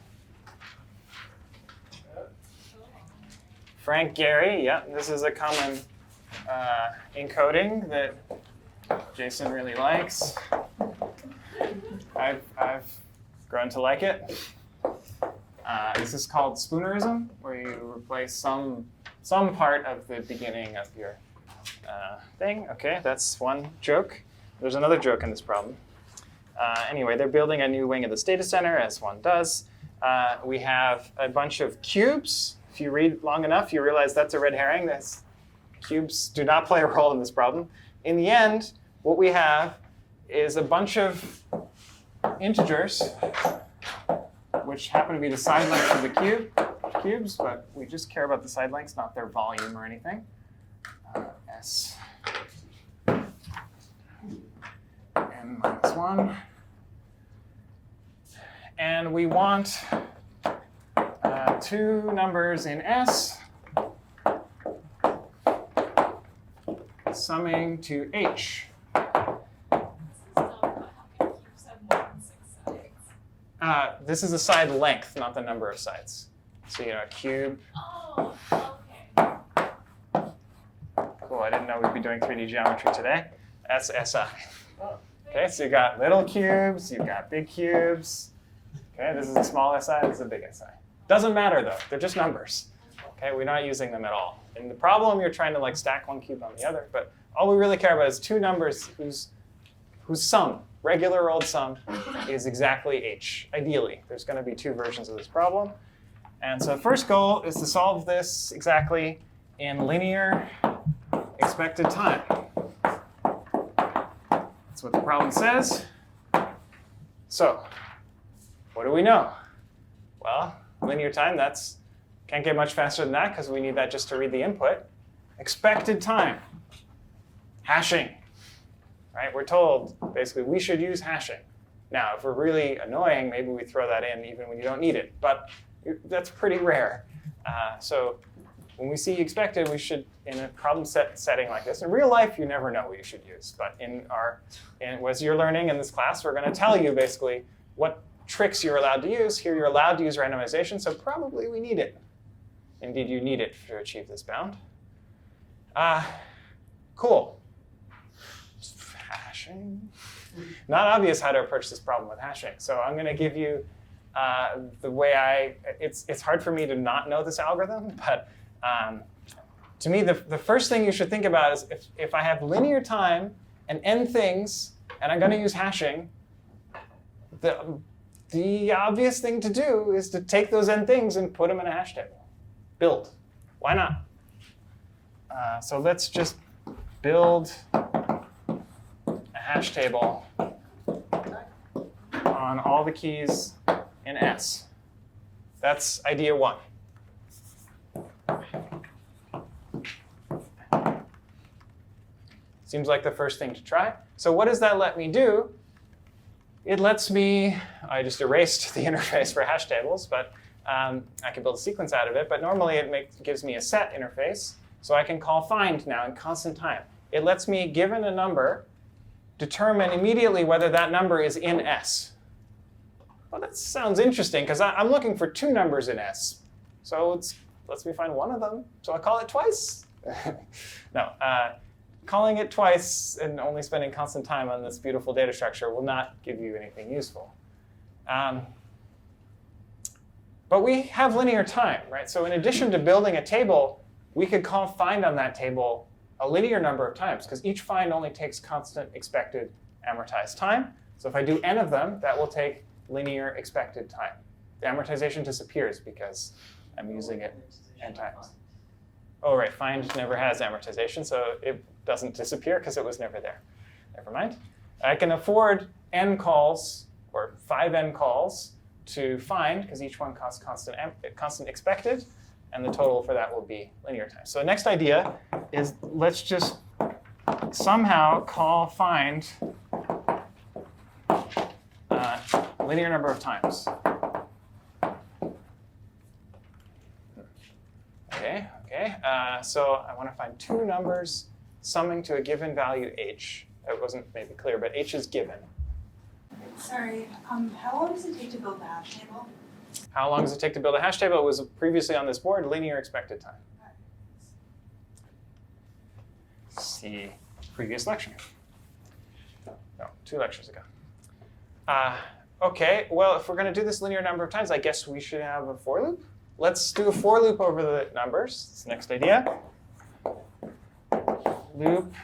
Frank Gehry, yeah, this is a common encoding that Jason really likes. I've grown to like it. This is called spoonerism, where you replace some part of the beginning of your thing. Okay, that's one joke. There's another joke in this problem. Anyway, they're building a new wing of this data center, as one does. We have a bunch of cubes. If you read long enough, you realize that's a red herring. Cubes do not play a role in this problem. In the end, what we have is a bunch of integers, which happen to be the side lengths of the cubes, but we just care about the side lengths, not their volume or anything. S n minus 1. And we want 2 numbers in S summing to H. This is the side length, not the number of sides. So, a cube. Oh, okay. Cool, I didn't know we'd be doing 3D geometry today. That's SI. Okay, so you got little cubes, you've got big cubes. Okay, this is a small SI, this is a big SI. Doesn't matter though, they're just numbers. Okay, we're not using them at all. In the problem, you're trying to like stack one cube on the other, but all we really care about is two numbers whose sum, regular old sum, is exactly h, ideally. There's going to be two versions of this problem. And so the first goal is to solve this exactly in linear expected time. That's what the problem says. So what do we know? Well, linear time, can't get much faster than that because we need that just to read the input. Expected time, hashing, right? We're told basically we should use hashing. Now, if we're really annoying, maybe we throw that in even when you don't need it, but that's pretty rare. So when we see expected, we should, in a problem setting like this, in real life, you never know what you should use. But as you're learning in this class, we're going to tell you basically what tricks you're allowed to use. Here, you're allowed to use randomization, so probably we need it. Indeed, you need it to achieve this bound. Cool. Hashing. Not obvious how to approach this problem with hashing. So I'm going to give you the way it's hard for me to not know this algorithm, but to me, the first thing you should think about is if I have linear time and n things, and I'm going to use hashing, the obvious thing to do is to take those n things and put them in a hash table. Build. Why not? So let's just build a hash table on all the keys in S. That's idea one. Seems like the first thing to try. So what does that let me do? It lets me, I just erased the interface for hash tables, but I can build a sequence out of it. But normally it gives me a set interface. So I can call find now in constant time. It lets me, given a number, determine immediately whether that number is in S. Well, that sounds interesting, because I'm looking for two numbers in S. So it lets me find one of them. So I'll call it twice. No, calling it twice and only spending constant time on this beautiful data structure will not give you anything useful. But we have linear time, right? So in addition to building a table, we could call find on that table a linear number of times, because each find only takes constant expected amortized time. So if I do n of them, that will take linear expected time. The amortization disappears because I'm using it n times. Oh, right, find never has amortization, so it doesn't disappear because it was never there. Never mind. I can afford n calls, or 5n calls, to find, because each one costs constant expected, and the total for that will be linear time. So the next idea is let's just somehow call find linear number of times. Okay. So I want to find two numbers summing to a given value h. That wasn't maybe clear, but h is given. Sorry, how long does it take to build the hash table? How long does it take to build a hash table? It was previously on this board, linear expected time. See previous lecture. No, 2 lectures ago. OK, well, if we're going to do this linear number of times, I guess we should have a for loop. Let's do a for loop over the numbers. That's the next idea. Loop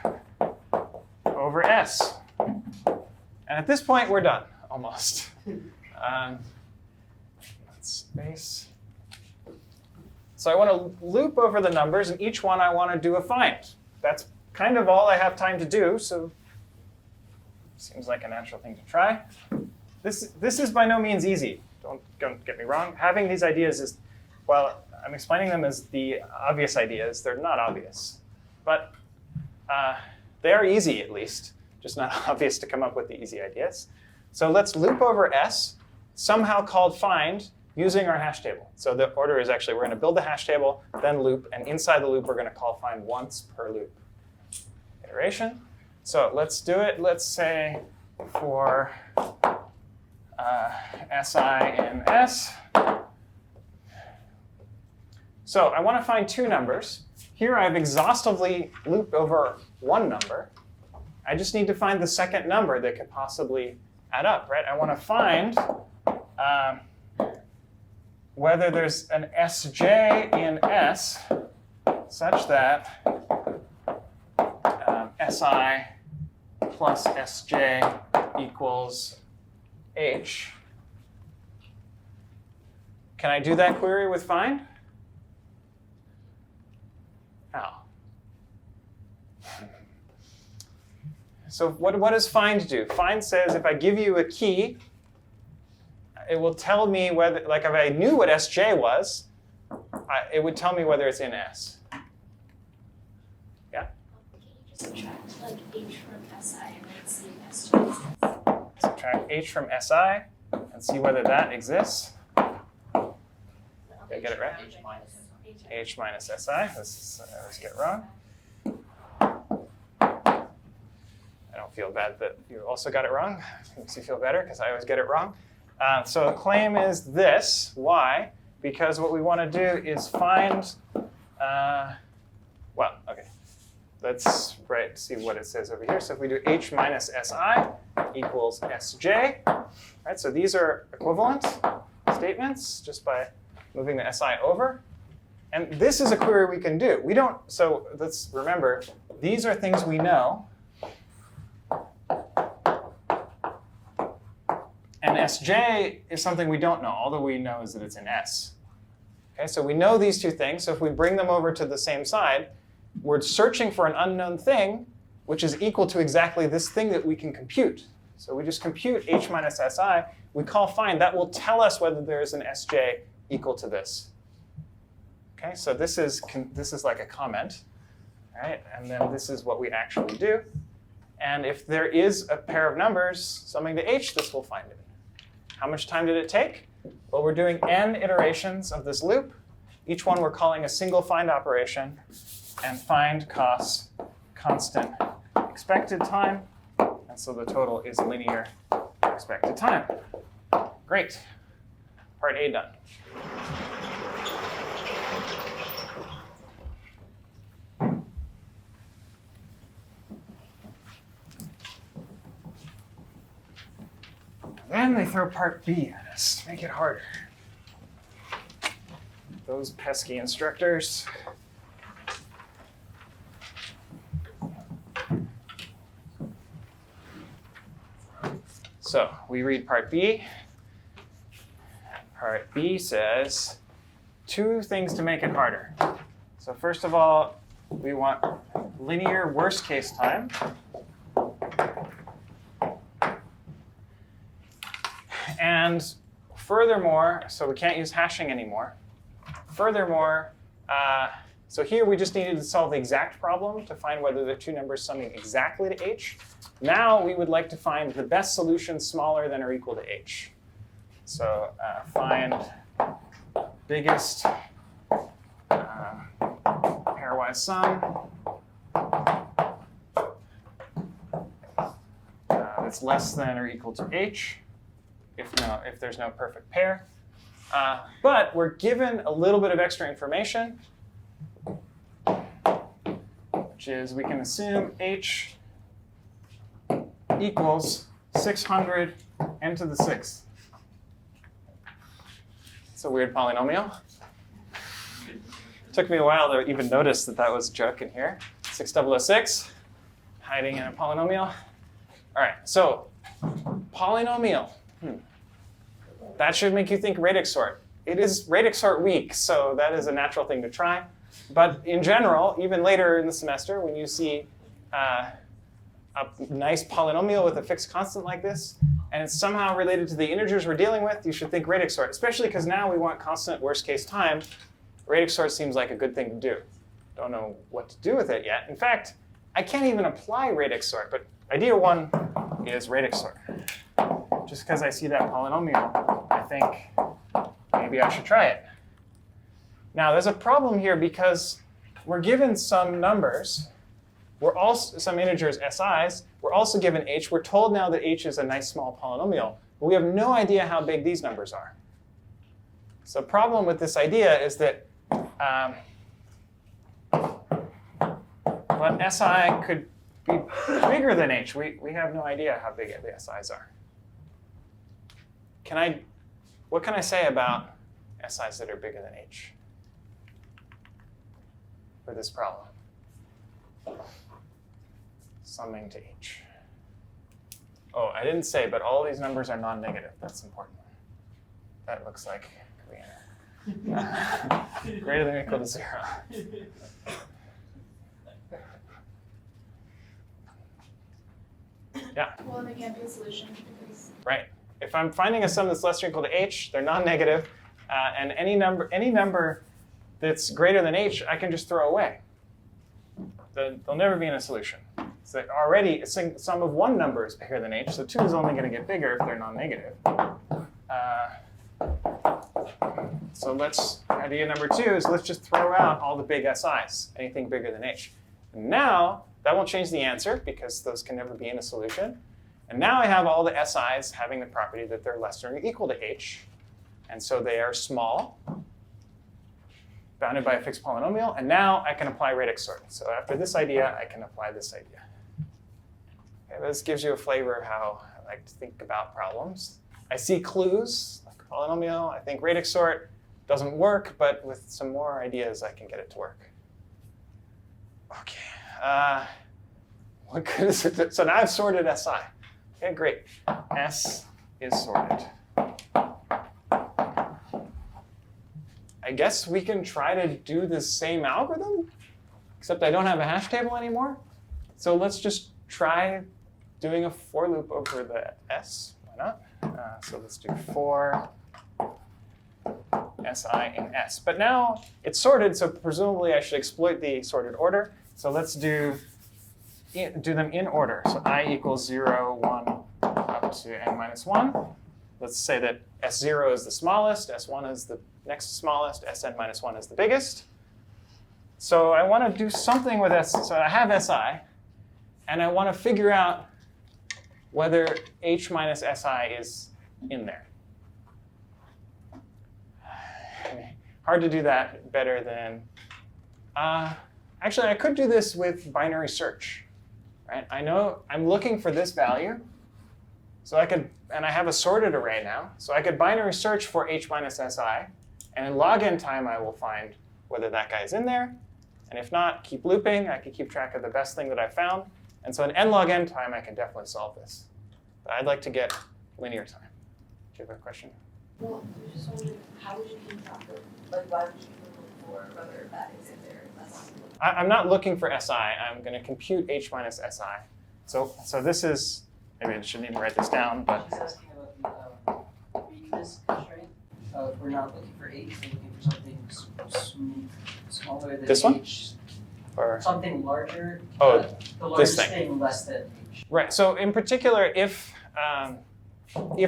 over S. And at this point, we're done, almost. Space. So I want to loop over the numbers, and each one I want to do a find. That's kind of all I have time to do, so seems like a natural thing to try. This is by no means easy. Don't get me wrong. Having these ideas is, while I'm explaining them as the obvious ideas, they're not obvious. But they are easy, at least. Just not obvious to come up with the easy ideas. So let's loop over S, somehow called find, using our hash table. So the order is actually, we're going to build the hash table, then loop, and inside the loop, we're going to call find once per loop. Iteration. So let's do it, let's say, for Si in S. So I want to find two numbers. Here I've exhaustively looped over one number. I just need to find the second number that could possibly add up, right? I want to find whether there's an Sj in S such that Si plus Sj equals H. Can I do that query with find? How? So what does find do? Find says if I give you a key, it will tell me whether, like if I knew what Sj was, it would tell me whether it's in S. Yeah? Can you just subtract like H from Si and then see if Sj exists? Subtract H from Si and see whether that exists. Did I get it right? H minus Si. This I always get wrong. I don't feel bad that you also got it wrong. It makes you feel better because I always get it wrong. So the claim is this. Why? Because what we want to do is find, well, okay. Let's see what it says over here. So if we do H minus Si equals Sj, right? So these are equivalent statements just by moving the Si over. And this is a query we can do. We don't, so let's remember, these are things we know. And Sj is something we don't know. All that we know is that it's in S. Okay, so we know these two things. So if we bring them over to the same side, we're searching for an unknown thing, which is equal to exactly this thing that we can compute. So we just compute H minus Si. We call find. That will tell us whether there is an Sj equal to this. Okay, so this is like a comment, right? And then this is what we actually do. And if there is a pair of numbers summing to H, this will find it. How much time did it take? Well, we're doing n iterations of this loop. Each one we're calling a single find operation. And find costs constant expected time. And so the total is linear expected time. Great. Part A done. Then they throw part B at us, make it harder. Those pesky instructors. So we read part B. Part B says two things to make it harder. So first of all, we want linear worst case time. And furthermore, so we can't use hashing anymore. Furthermore, so here we just needed to solve the exact problem to find whether the two numbers summing exactly to H. Now we would like to find the best solution smaller than or equal to H. So find biggest pairwise sum that's less than or equal to H. If there's no perfect pair. But we're given a little bit of extra information, which is we can assume H equals 600 n to the 6th. It's a weird polynomial. Took me a while to even notice that that was a joke in here. 6006, hiding in a polynomial. All right, so polynomial. That should make you think radix sort. It is radix sort week, so that is a natural thing to try. But in general, even later in the semester, when you see a nice polynomial with a fixed constant like this, and it's somehow related to the integers we're dealing with, you should think radix sort, especially because now we want constant worst case time. Radix sort seems like a good thing to do. Don't know what to do with it yet. In fact, I can't even apply radix sort, but idea one is radix sort. Just because I see that polynomial, I think maybe I should try it. Now, there's a problem here because we're given some numbers. We're also some integers, SIs. We're also given H. We're told now that H is a nice small polynomial, but we have no idea how big these numbers are. So the problem with this idea is that but SI could be bigger than H. We have no idea how big the SIs are. What can I say about SIs that are bigger than H? for this problem. Summing to h. Oh, I didn't say, but all these numbers are non-negative. That's important. That looks like Korean. Greater than or equal to 0. Yeah. Well, and they can't be a solution because. Right. If I'm finding a sum that's less than or equal to h, they're non-negative, and any number that's greater than h, I can just throw away. They'll never be in a solution. So already a sum of one number is bigger than h, so 2 is only going to get bigger if they're non-negative. So idea number 2 is let's just throw out all the big SIs, anything bigger than h. And now, that won't change the answer because those can never be in a solution. And now I have all the SIs having the property that they're less than or equal to h. And so they are small, bounded by a fixed polynomial. And now I can apply radix sort. So after this idea, I can apply this idea. Okay, this gives you a flavor of how I like to think about problems. I see clues, like a polynomial. I think radix sort doesn't work, but with some more ideas, I can get it to work. Okay. What good is it? So now I've sorted SI. Okay, great. S is sorted. I guess we can try to do the same algorithm, except I don't have a hash table anymore. So let's just try doing a for loop over the S. Why not? So let's do for SI in S. But now it's sorted, so presumably I should exploit the sorted order. So let's do them in order. So I equals 0, 1, up to n minus 1. Let's say that S0 is the smallest, S1 is the next smallest, Sn minus 1 is the biggest. So I want to do something with S. So I have Si, and I want to figure out whether H minus Si is in there. Hard to do that better than... actually, I could do this with binary search. Right? I know I'm looking for this value. So I could, and I have a sorted array now. So I could binary search for H minus Si. And in log n time, I will find whether that guy is in there. And if not, keep looping. I can keep track of the best thing that I found. And so in n log n time, I can definitely solve this. But I'd like to get linear time. Do you have a question? Well, I just wondering, how would you keep track of, like, why would you look for whether that is in there? I'm not looking for Si. I'm going to compute H minus Si. So this is, maybe I shouldn't even write this down, but. She's asking about the weakness constraint. If we're not looking for H, we're looking for something smaller than this one? H. Or Something larger. Oh, the largest this thing. less than H. Right. So in particular, if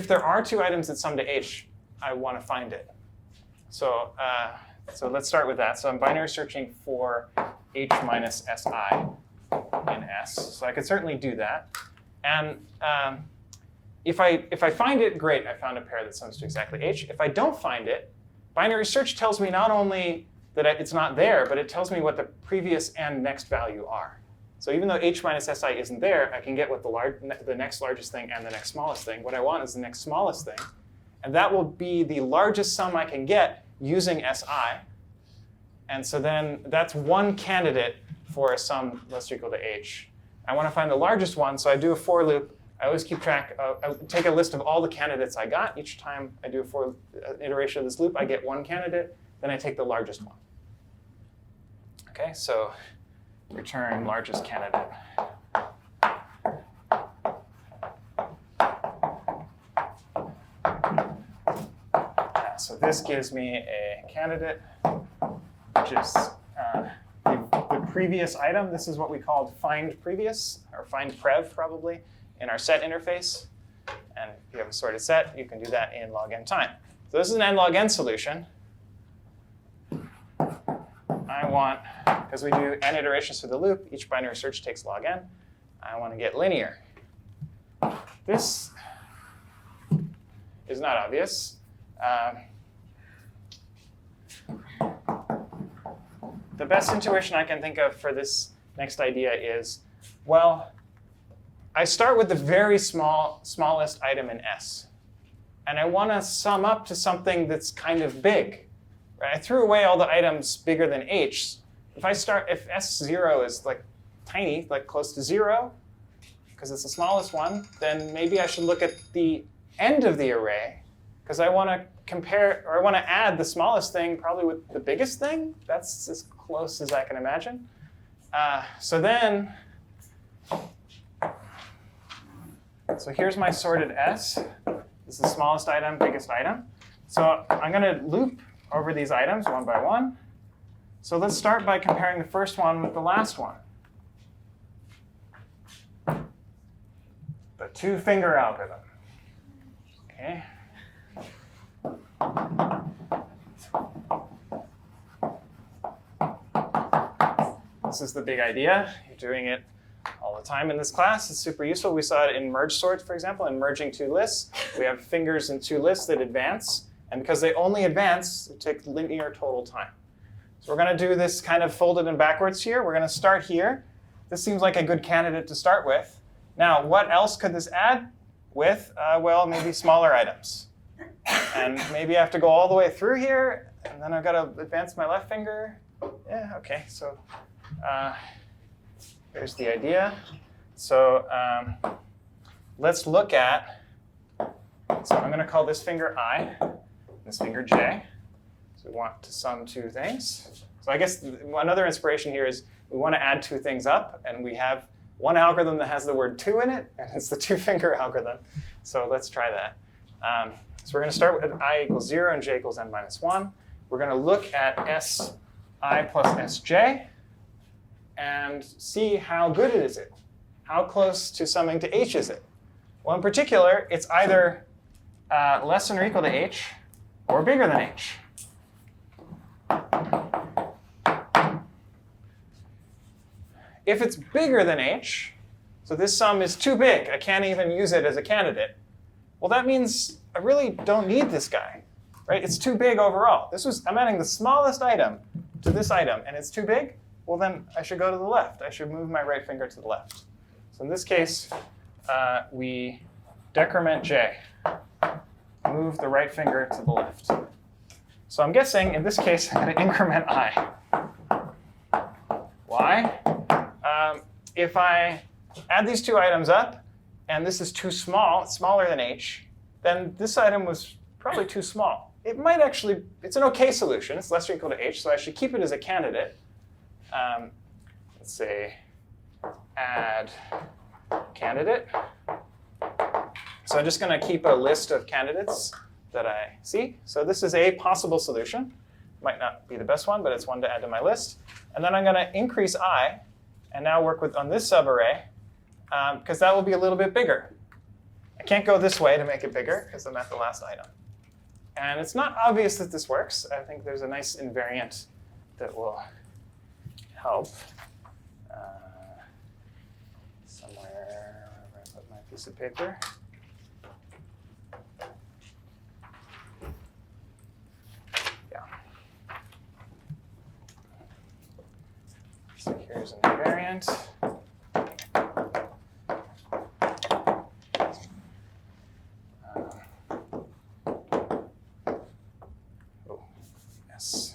there are two items that sum to H, I want to find it. So let's start with that. So I'm binary searching for H minus Si in S. So I could certainly do that. And if I find it, great, I found a pair that sums to exactly H. If I don't find it, binary search tells me not only that it's not there, but it tells me what the previous and next value are. So even though H minus Si isn't there, I can get what the next largest thing and the next smallest thing. What I want is the next smallest thing. And that will be the largest sum I can get using Si. And so then that's one candidate for a sum less or equal to H. I want to find the largest one, so I do a for loop. I always keep track I take a list of all the candidates I got. Each time I do an iteration of this loop, I get one candidate. Then I take the largest one. Okay, so return largest candidate. So this gives me a candidate, which is the previous item. This is what we called find previous, or find prev probably, in our set interface. And if you have a sorted set, you can do that in log n time. So this is an n log n solution. I want, because we do n iterations through the loop, each binary search takes log n. I want to get linear. This is not obvious. The best intuition I can think of for this next idea is, well, I start with the very smallest item in S. And I want to sum up to something that's kind of big. Right? I threw away all the items bigger than H, if S0 is like tiny, like close to 0, because it's the smallest one, then maybe I should look at the end of the array, because I want to compare, or I want to add the smallest thing probably with the biggest thing. That's as close as I can imagine. So here's my sorted S. This is the smallest item, biggest item. So I'm going to loop over these items one by one. So let's start by comparing the first one with the last one. The two-finger algorithm. Okay. This is the big idea. You're doing it all the time in this class. It's super useful. We saw it in merge sort, for example, in merging two lists. We have fingers in two lists that advance. And because they only advance, it takes linear total time. So we're going to do this kind of folded and backwards here. We're going to start here. This seems like a good candidate to start with. Now, what else could this add with? Well, maybe smaller items. And maybe I have to go all the way through here, and then I've got to advance my left finger. Yeah, OK. So here's the idea. So let's look at, so I'm going to call this finger I, this finger J. So we want to sum two things. So I guess another inspiration here is we want to add two things up, and we have one algorithm that has the word two in it, and it's the two-finger algorithm. So let's try that. So we're going to start with I equals 0 and j equals n minus 1. We're going to look at si plus sj and see how good it is. How close to summing to h is it? Well, in particular, it's either less than or equal to h or bigger than h. If it's bigger than h, so this sum is too big, I can't even use it as a candidate, well, that means I really don't need this guy, right? It's too big overall. I'm adding the smallest item to this item, and it's too big. Well, then I should go to the left. I should move my right finger to the left. So in this case, we decrement j, move the right finger to the left. So I'm guessing in this case, I'm going to increment I. Why? If I add these two items up, and this is too small, it's smaller than h, then this item was probably too small. It might actually, it's an OK solution. It's less or equal to h, so I should keep it as a candidate. Let's say add candidate. So I'm just going to keep a list of candidates that I see. So this is a possible solution. Might not be the best one, but it's one to add to my list. And then I'm going to increase I, and now work on this subarray, because that will be a little bit bigger. I can't go this way to make it bigger, because I'm at the last item. And it's not obvious that this works. I think there's a nice invariant that will help. Somewhere where I put my piece of paper. So here's an invariant. Yes.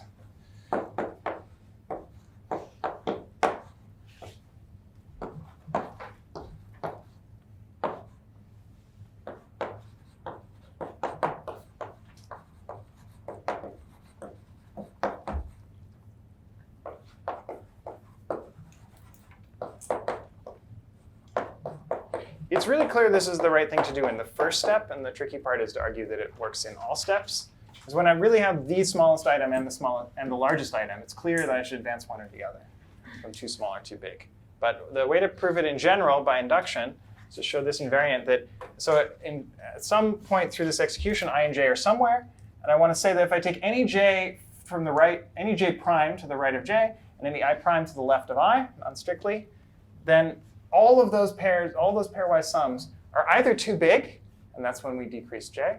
It's really clear this is the right thing to do in the first step, and the tricky part is to argue that it works in all steps. Because when I really have the smallest item and the largest item, it's clear that I should advance one or the other, from too small or too big. But the way to prove it in general by induction is to show this invariant that, so at some point through this execution, I and j are somewhere, and I want to say that if I take any j from the right, any j prime to the right of j, and any I prime to the left of I, non-strictly, then all of those pairs, all those pairwise sums are either too big, and that's when we decrease j,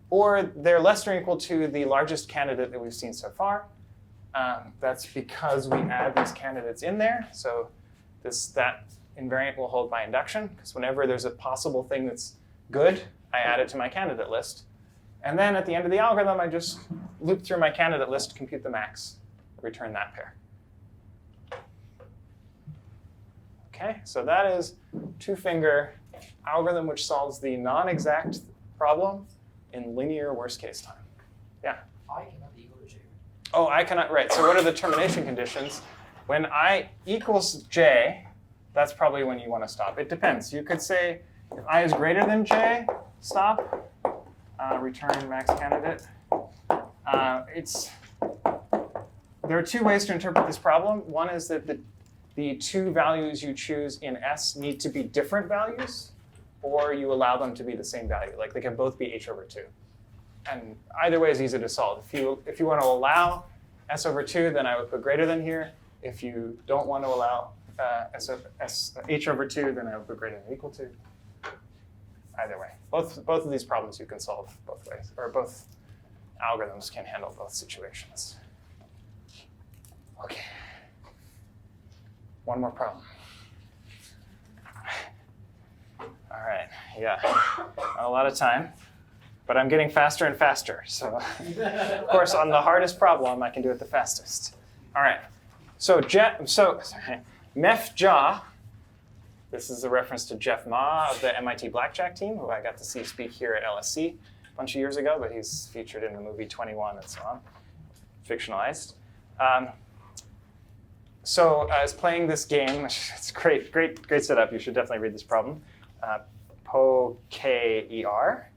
or they're less than or equal to the largest candidate that we've seen so far. That's because we add these candidates in there. So that invariant will hold by induction, because whenever there's a possible thing that's good, I add it to my candidate list. And then at the end of the algorithm, I just loop through my candidate list, compute the max, return that pair. Okay, so that is two-finger algorithm which solves the non-exact problem in linear worst-case time. Yeah? I cannot be equal to j. Oh, I cannot, right. So what are the termination conditions? When I equals j, that's probably when you want to stop. It depends. You could say if I is greater than j, stop, return max candidate. There are two ways to interpret this problem. One is that the two values you choose in S need to be different values, or you allow them to be the same value. Like they can both be h over 2. And either way is easy to solve. If you want to allow s over 2, then I would put greater than here. If you don't want to allow h over 2, then I would put greater than or equal to. Either way. Both of these problems you can solve both ways, or both algorithms can handle both situations. Okay. One more problem. All right, yeah, not a lot of time, but I'm getting faster and faster. So of course, on the hardest problem, I can do it the fastest. All right, so Mef Ja, this is a reference to Jeff Ma of the MIT Blackjack team, who I got to see speak here at LSC a bunch of years ago, but he's featured in the movie 21 and so on, fictionalized. So I was playing this game. It's great setup. You should definitely read this problem. Poker.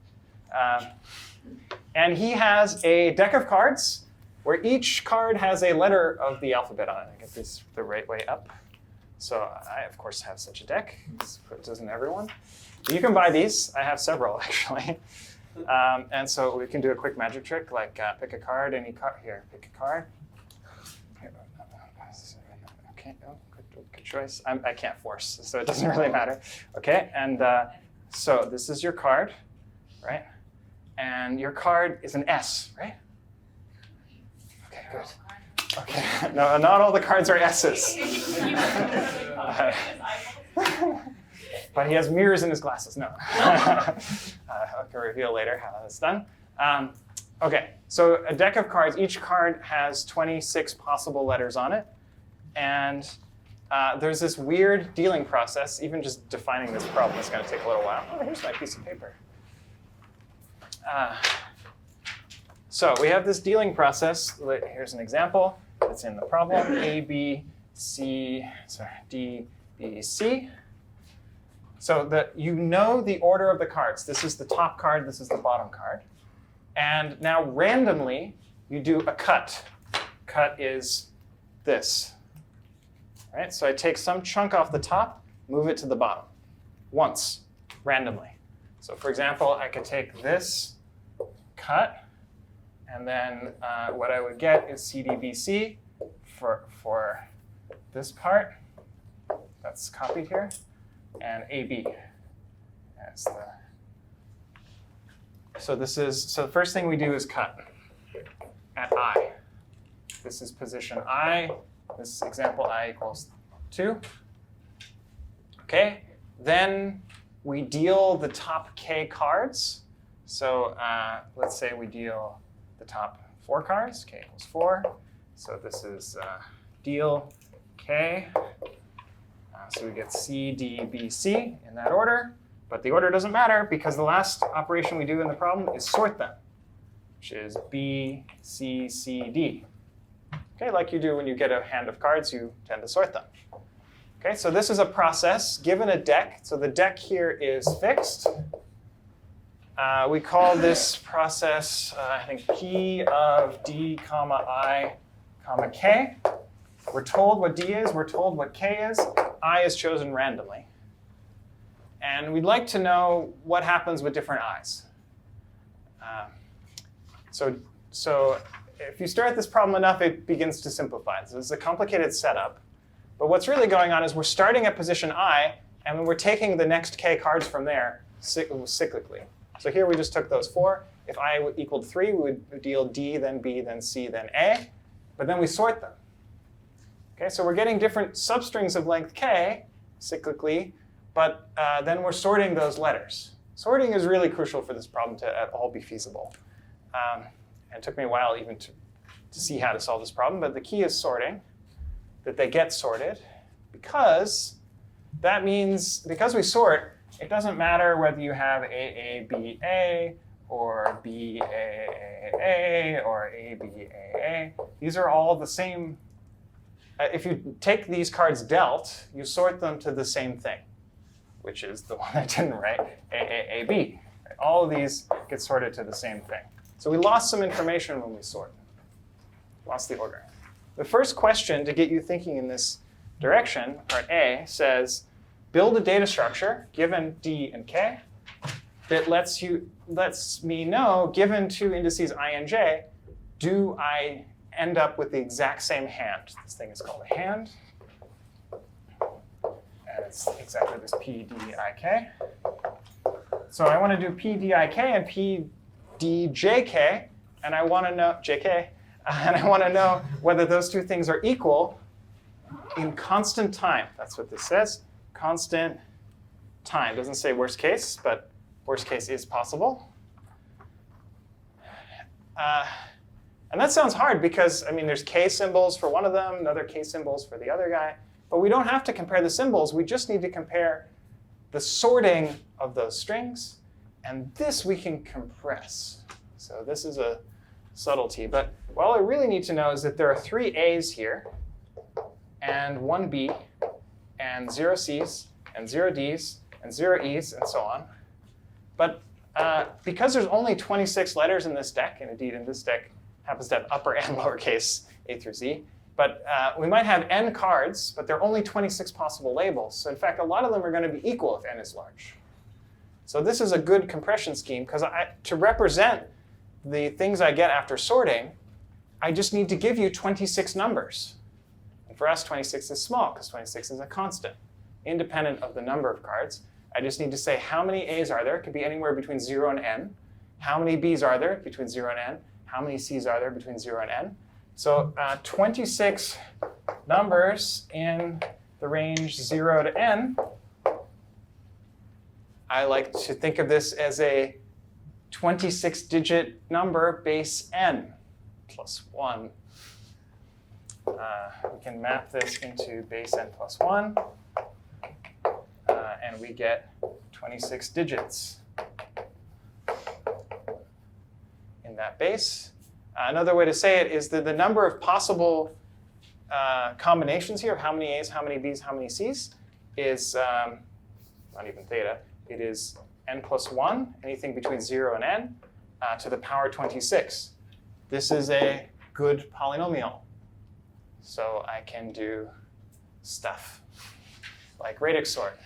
And he has a deck of cards where each card has a letter of the alphabet on it. I get this the right way up. So I, of course, have such a deck. Doesn't everyone? You can buy these. I have several, actually. And so we can do a quick magic trick, like pick a card, any card. Here, pick a card. Okay, oh, good choice. I can't force, so it doesn't really matter. Okay, and so this is your card, right? And your card is an S, right? Okay, good. Okay, no, not all the cards are S's. But he has mirrors in his glasses. No. I can reveal later how that's done. Okay, so a deck of cards. Each card has 26 possible letters on it. And there's this weird dealing process. Even just defining this problem is going to take a little while. Oh, here's my piece of paper. So we have this dealing process. Here's an example. It's in the problem. A, B, C, sorry, D, B, C. So you know the order of the cards. This is the top card. This is the bottom card. And now randomly, you do a cut. Cut is this. Right? So I take some chunk off the top, move it to the bottom, once, randomly. So for example, I could take this cut, and then what I would get is CDBC for this part. That's copied here, and AB as the. So the first thing we do is cut at I. This is position I. This example I equals 2. Okay, then we deal the top K cards. So let's say we deal the top 4 cards, K equals 4. So this is deal K. So we get C, D, B, C in that order. But the order doesn't matter because the last operation we do in the problem is sort them, which is B, C, C, D. Okay, like you do when you get a hand of cards, you tend to sort them. Okay, so this is a process given a deck. So the deck here is fixed. We call this process, I think, P of D, comma I, comma K. We're told what D is. We're told what K is. I is chosen randomly. And we'd like to know what happens with different I's. So if you stare at this problem enough, it begins to simplify. So this is a complicated setup. But what's really going on is we're starting at position I, and we're taking the next K cards from there cyclically. So here we just took those 4. If I equaled 3, we would deal D, then B, then C, then A. But then we sort them. Okay, so we're getting different substrings of length K cyclically, but then we're sorting those letters. Sorting is really crucial for this problem to at all be feasible. And it took me a while even to see how to solve this problem, but the key is sorting, that they get sorted, because that means because we sort, it doesn't matter whether you have AABA or BAAA or ABAA. These are all the same. If you take these cards dealt, you sort them to the same thing, which is the one I didn't write, AAAB. All of these get sorted to the same thing. So we lost some information when we sort. Lost the order. The first question to get you thinking in this direction, part A, says, build a data structure given D and K that lets me know, given two indices I and J, do I end up with the exact same hand? This thing is called a hand. And it's exactly this PDIK. So I want to do PDIK and PDJK, and I want to know JK, and I want to know whether those two things are equal in constant time. That's what this says. Constant time. Doesn't say worst case, but worst case is possible. And that sounds hard because, I mean, there's K symbols for one of them, another K symbols for the other guy. But we don't have to compare the symbols. We just need to compare the sorting of those strings. And this we can compress. So this is a subtlety. But all I really need to know is that there are 3 A's here, and 1 B, and 0 C's, and 0 D's, and 0 E's, and so on. But because there's only 26 letters in this deck, and indeed in this deck happens to have upper and lowercase A through Z, but we might have n cards, but there are only 26 possible labels. So in fact, a lot of them are going to be equal if n is large. So this is a good compression scheme, because to represent the things I get after sorting, I just need to give you 26 numbers. And for us, 26 is small, because 26 is a constant, independent of the number of cards. I just need to say how many A's are there. It could be anywhere between 0 and n. How many B's are there between 0 and n? How many C's are there between 0 and n? So 26 numbers in the range 0 to n. I like to think of this as a 26-digit number, base n plus 1. We can map this into base n plus 1. And we get 26 digits in that base. Another way to say it is that the number of possible combinations here of how many A's, how many B's, how many C's is not even theta. It is n plus 1, anything between 0 and n, to the power 26. This is a good polynomial. So I can do stuff like radix sort.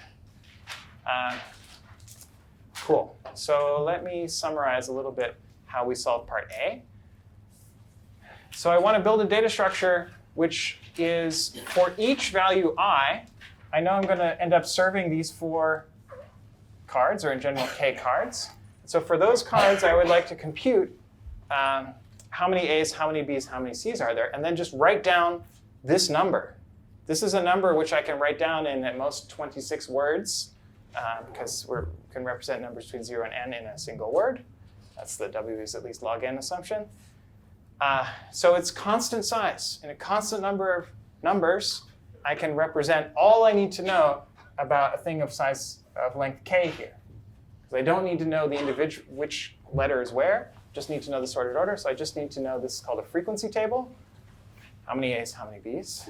Cool. So let me summarize a little bit how we solve part A. So I want to build a data structure which is for each value I know I'm going to end up serving these 4 cards, or in general K cards. So for those cards, I would like to compute how many A's, how many B's, how many C's are there, and then just write down this number. This is a number which I can write down in at most 26 words, because we can represent numbers between 0 and n in a single word. That's the W is at least log n assumption. So it's constant size. In a constant number of numbers, I can represent all I need to know about a thing of size of length k here. Because I don't need to know the individual which letter is where, just need to know the sorted order. So I just need to know this is called a frequency table. How many A's, how many B's?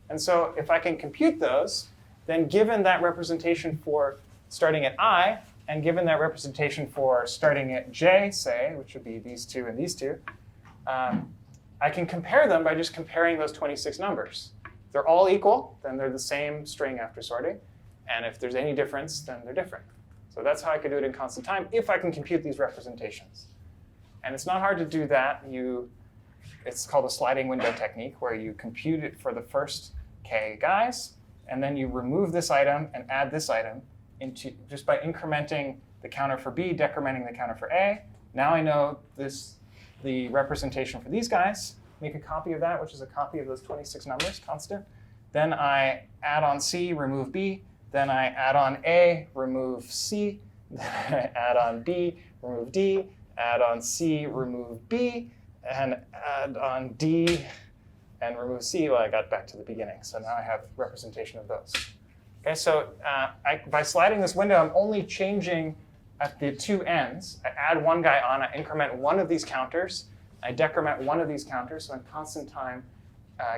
And so if I can compute those, then given that representation for starting at I, and given that representation for starting at J, say, which would be these 2 and these 2, I can compare them by just comparing those 26 numbers. If they're all equal, then they're the same string after sorting. And if there's any difference, then they're different. So that's how I could do it in constant time if I can compute these representations. And it's not hard to do that. It's called a sliding window technique, where you compute it for the first K guys, and then you remove this item and add this item into just by incrementing the counter for B, decrementing the counter for A. Now I know the representation for these guys. Make a copy of that, which is a copy of those 26 numbers, constant. Then I add on C, remove B. Then I add on A, remove C. Then I add on B, remove D. Add on C, remove B. And add on D and remove C. Well, I got back to the beginning. So now I have representation of those. Okay, so by sliding this window, I'm only changing at the two ends. I add one guy on, I increment one of these counters, I decrement one of these counters, so in constant time,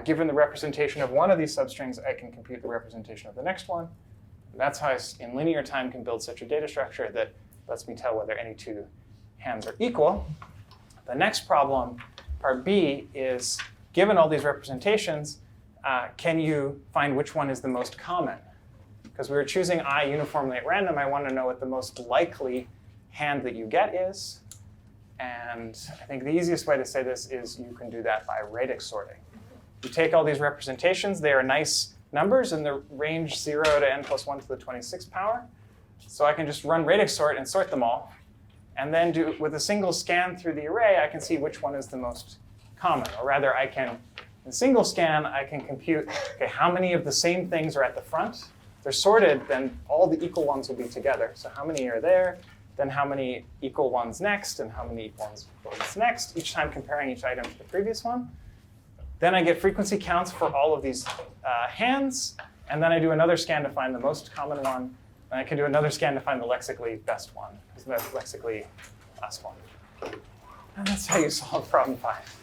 given the representation of one of these substrings, I can compute the representation of the next one. And that's how I, in linear time, can build such a data structure that lets me tell whether any two hands are equal. The next problem, part B, is given all these representations, can you find which one is the most common? Because we were choosing I uniformly at random, I want to know what the most likely hand that you get is. And I think the easiest way to say this is you can do that by radix sorting. You take all these representations, they are nice numbers in the range 0 to n plus 1 to the 26th power. So I can just run radix sort and sort them all. And then with a single scan through the array, I can see which one is the most common. Or rather, I can, in single scan, I can compute, okay, how many of the same things are at the front. If they're sorted, then all the equal ones will be together. So how many are there? Then how many equal ones next, and how many equal ones next, each time comparing each item to the previous one. Then I get frequency counts for all of these hands, and then I do another scan to find the most common one, and I can do another scan to find the lexically best one, the lexically last one. And that's how you solve problem 5.